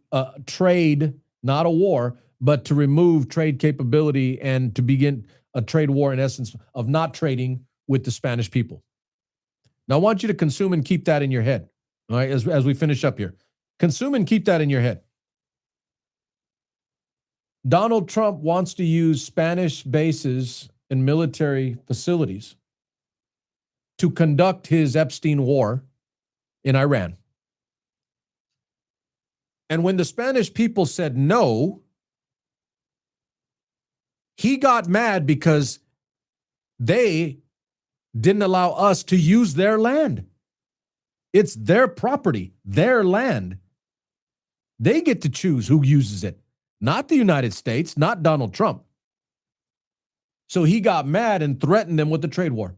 trade, not a war, but to remove trade capability and to begin a trade war, in essence, of not trading with the Spanish people. Now, I want you to consume and keep that in your head, all right, as we finish up here. Consume and keep that in your head. Donald Trump wants to use Spanish bases and military facilities to conduct his Epstein war in Iran. And when the Spanish people said no, he got mad because they didn't allow us to use their land. It's their property, their land. They get to choose who uses it, not the United States, not Donald Trump. So he got mad and threatened them with the trade war.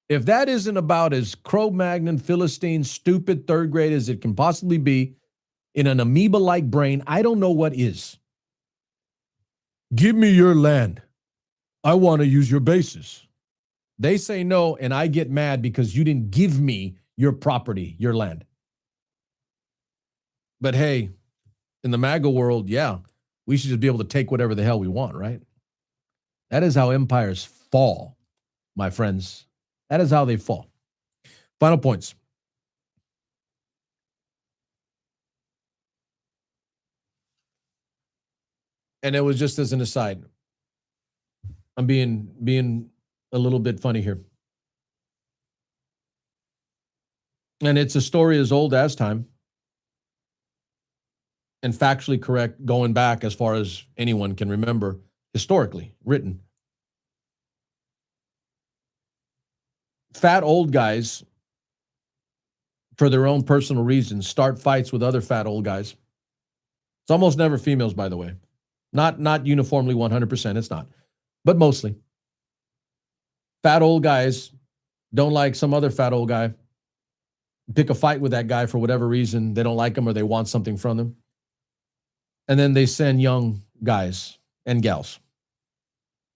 If that isn't about as Cro-Magnon, Philistine, stupid third grade as it can possibly be in an amoeba-like brain, I don't know what is. Give me your land. I want to use your bases. They say no, and I get mad because you didn't give me your property, your land. But hey, in the MAGA world, yeah, we should just be able to take whatever the hell we want, right? That is how empires fall, my friends. That is how they fall. Final points. And it was just as an aside. I'm being a little bit funny here. And it's a story as old as time and factually correct going back as far as anyone can remember, historically written. Fat old guys, for their own personal reasons, start fights with other fat old guys. It's almost never females, by the way. Not uniformly 100%, it's not. But mostly. Fat old guys don't like some other fat old guy. Pick a fight with that guy for whatever reason. They don't like him or they want something from them. And then they send young guys and gals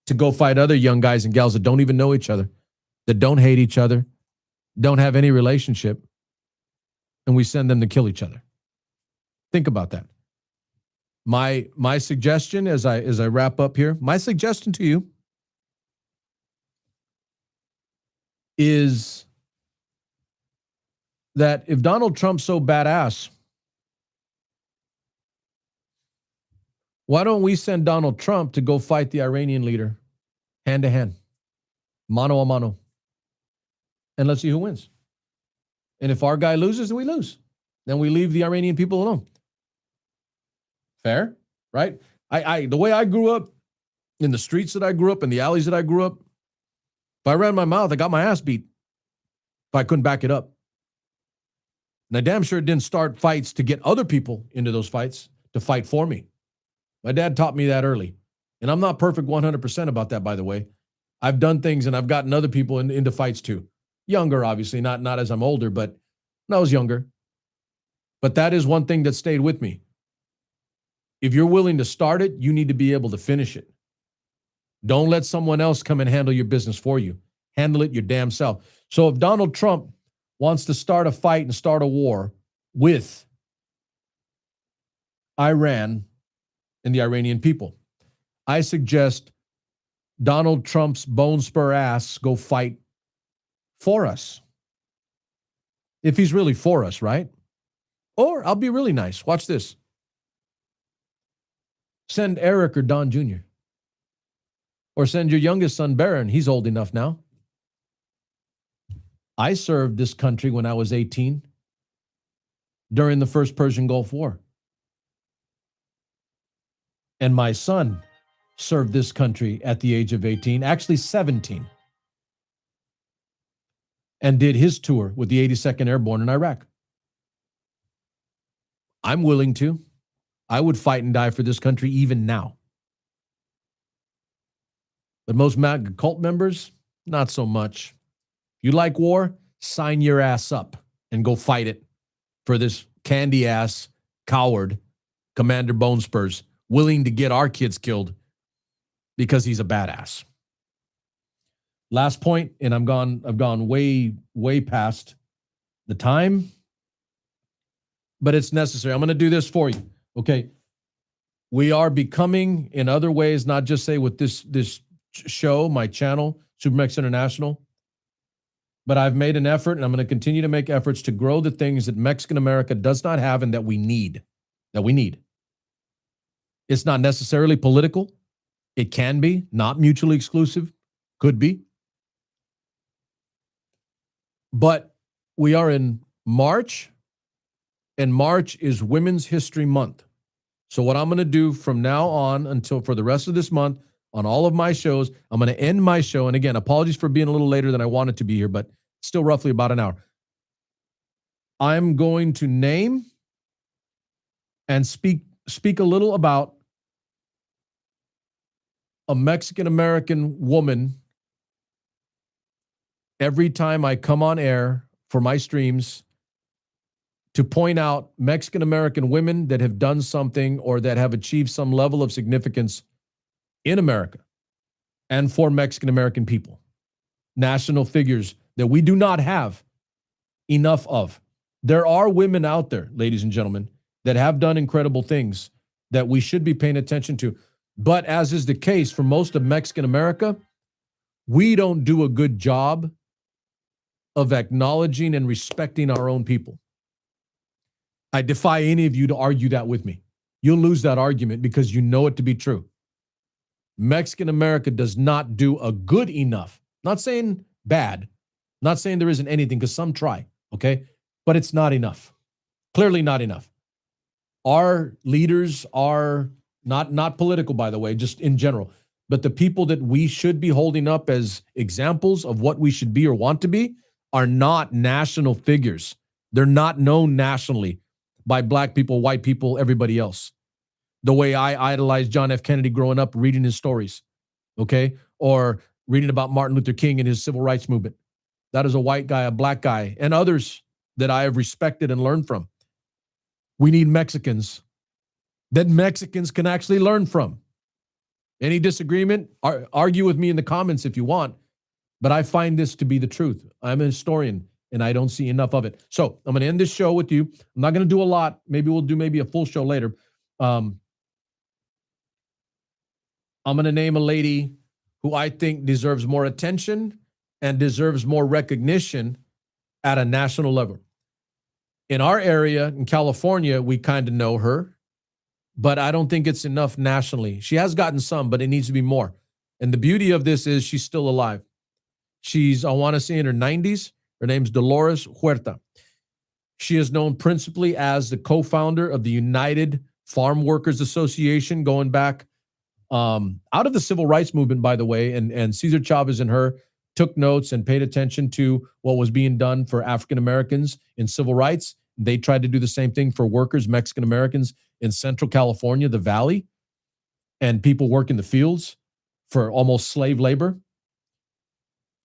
to go fight other young guys and gals that don't even know each other, that don't hate each other, don't have any relationship, and we send them to kill each other. Think about that. My suggestion as I wrap up here, my suggestion to you is that if Donald Trump's so badass, why don't we send Donald Trump to go fight the Iranian leader hand to hand, mano a mano, and let's see who wins. And if our guy loses, then we lose. Then we leave the Iranian people alone. Fair, right? The way I grew up, in the streets that I grew up, in the alleys that I grew up, if I ran my mouth, I got my ass beat if I couldn't back it up. And I damn sure didn't start fights to get other people into those fights to fight for me. My dad taught me that early. And I'm not perfect 100% about that, by the way. I've done things and I've gotten other people into fights too. Younger, obviously, not as I'm older, but when I was younger. But that is one thing that stayed with me. If you're willing to start it, you need to be able to finish it. Don't let someone else come and handle your business for you. Handle it your damn self. So if Donald Trump wants to start a fight and start a war with Iran and the Iranian people, I suggest Donald Trump's bone spur ass go fight for us. If he's really for us, right? Or I'll be really nice. Watch this. Send Eric or Don Jr. Or send your youngest son, Barron. He's old enough now. I served this country when I was 18 during the first Persian Gulf War. And my son served this country at the age of 18, actually 17, and did his tour with the 82nd Airborne in Iraq. I'm willing to. I would fight and die for this country even now. But most MAGA cult members, not so much. You like war? Sign your ass up and go fight it for this candy ass coward, Commander Bone Spurs, willing to get our kids killed because he's a badass. Last point, and I've gone way past the time, but it's necessary. I'm going to do this for you. Okay. We are becoming, in other ways, not just say with this show, my channel, Supermex International, but I've made an effort, and I'm going to continue to make efforts to grow the things that Mexican America does not have and that we need. It's not necessarily political. It can be, not mutually exclusive, could be. But we are in March, and March is Women's History Month. So what I'm going to do from now on until for the rest of this month on all of my shows, I'm going to end my show. And again, apologies for being a little later than I wanted to be here, but still roughly about an hour. I'm going to name and speak a little about a Mexican-American woman every time I come on air for my streams to point out Mexican-American women that have done something or that have achieved some level of significance in America and for Mexican-American people. National figures that we do not have enough of. There are women out there, ladies and gentlemen, that have done incredible things that we should be paying attention to. But as is the case for most of Mexican America, we don't do a good job of acknowledging and respecting our own people. I defy any of you to argue that with me. You'll lose that argument because you know it to be true. Mexican America does not do a good enough. Not saying bad, not saying there isn't anything, because some try, okay? But it's not enough. Clearly not enough. Our leaders are not political, by the way, just in general, but the people that we should be holding up as examples of what we should be or want to be are not national figures. They're not known nationally by black people, white people, everybody else. The way I idolized John F. Kennedy growing up, reading his stories, okay? Or reading about Martin Luther King and his civil rights movement. That is a white guy, a black guy, and others that I have respected and learned from. We need Mexicans that Mexicans can actually learn from. Any disagreement, argue with me in the comments if you want, but I find this to be the truth. I'm a historian, and I don't see enough of it. So I'm going to end this show with you. I'm not going to do a lot. Maybe we'll do a full show later. I'm going to name a lady who I think deserves more attention and deserves more recognition at a national level. In our area, in California, we kind of know her, but I don't think it's enough nationally. She has gotten some, but it needs to be more. And the beauty of this is she's still alive. She's, I want to say, in her 90s. Her name's Dolores Huerta. She is known principally as the co-founder of the United Farm Workers Association, going back out of the civil rights movement, by the way, and Cesar Chavez and her took notes and paid attention to what was being done for African Americans in civil rights. They tried to do the same thing for workers, Mexican Americans in Central California, the Valley, and people working the fields for almost slave labor.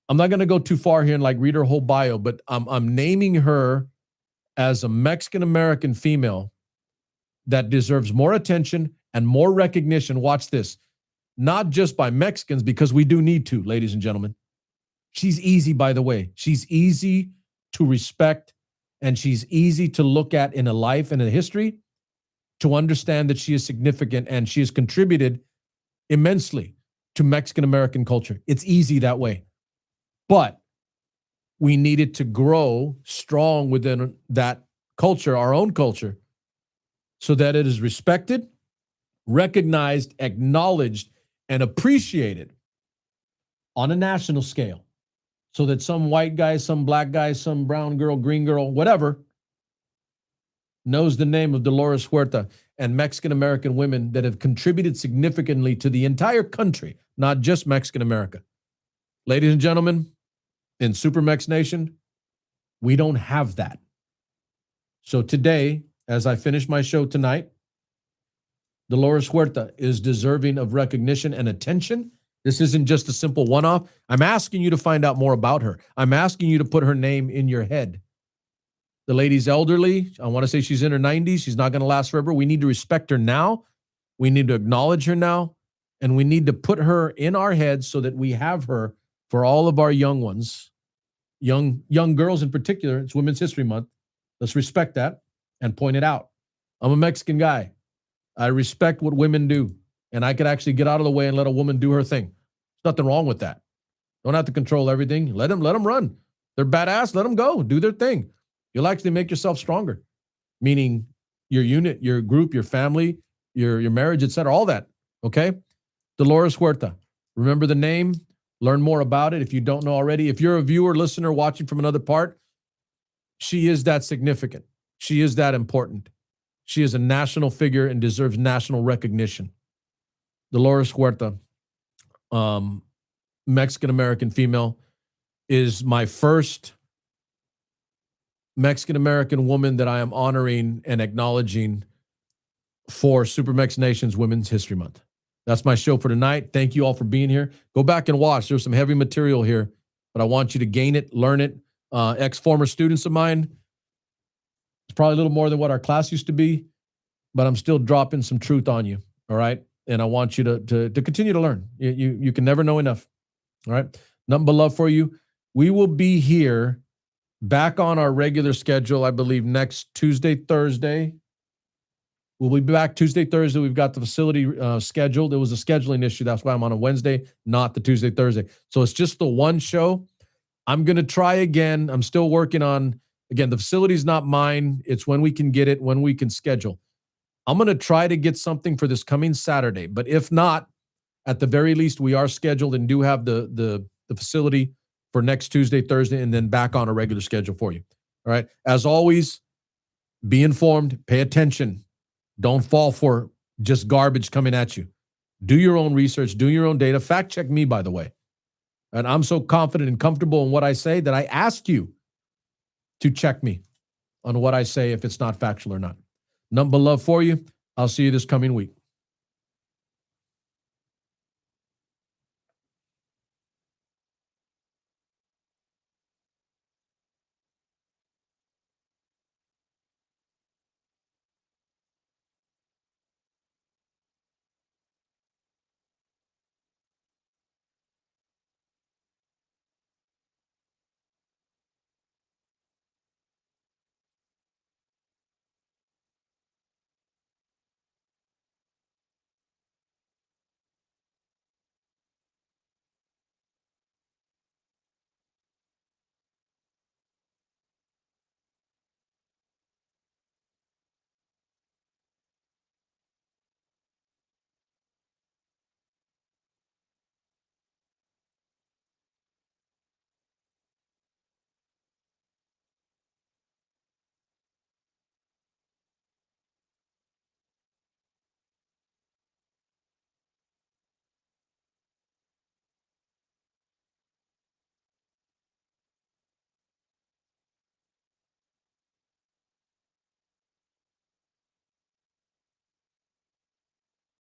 I'm not going to go too far here and like read her whole bio, but I'm naming her as a Mexican American female that deserves more attention and more recognition. Watch this. Not just by Mexicans, because we do need to, ladies and gentlemen. She's easy, by the way. She's easy to respect, and she's easy to look at in a life and a history to understand that she is significant and she has contributed immensely to Mexican American culture. It's easy that way. But we needed to grow strong within that culture, our own culture, so that it is respected, recognized, acknowledged, and appreciated on a national scale, so that some white guy, some black guy, some brown girl, green girl, whatever, knows the name of Dolores Huerta and Mexican American women that have contributed significantly to the entire country, not just Mexican America. Ladies and gentlemen, in Super Mex Nation, we don't have that. So today, as I finish my show tonight, Dolores Huerta is deserving of recognition and attention. This isn't just a simple one-off. I'm asking you to find out more about her. I'm asking you to put her name in your head. The lady's elderly. I want to say she's in her 90s. She's not going to last forever. We need to respect her now. We need to acknowledge her now. And we need to put her in our heads so that we have her for all of our young ones, young girls in particular. It's Women's History Month. Let's respect that and point it out. I'm a Mexican guy. I respect what women do. And I could actually get out of the way and let a woman do her thing. There's nothing wrong with that. Don't have to control everything. Let them run. They're badass. Let them go. Do their thing. You'll actually make yourself stronger, meaning your unit, your group, your family, your marriage, etc., all that, okay? Dolores Huerta. Remember the name. Learn more about it if you don't know already. If you're a viewer, listener, watching from another part, she is that significant. She is that important. She is a national figure and deserves national recognition. Dolores Huerta, Mexican-American female, is my first Mexican-American woman that I am honoring and acknowledging for Super Mex Nation's Women's History Month. That's my show for tonight. Thank you all for being here. Go back and watch. There's some heavy material here, but I want you to gain it, learn it. Ex-former students of mine, it's probably a little more than what our class used to be, but I'm still dropping some truth on you, all right? And I want you to continue to learn. You can never know enough, all right? Nothing but love for you. We will be here back on our regular schedule, I believe, next Tuesday, Thursday. We'll be back Tuesday, Thursday. We've got the facility scheduled. It was a scheduling issue. That's why I'm on a Wednesday, not the Tuesday, Thursday. So it's just the one show. I'm going to try again. I'm still working on, again, the facility's not mine. It's when we can get it, when we can schedule. I'm going to try to get something for this coming Saturday. But if not, at the very least, we are scheduled and do have the facility for next Tuesday, Thursday, and then back on a regular schedule for you. All right. As always, be informed, pay attention. Don't fall for just garbage coming at you. Do your own research, do your own data. Fact check me, by the way. And I'm so confident and comfortable in what I say that I ask you to check me on what I say if it's not factual or not. Nothing but love for you. I'll see you this coming week.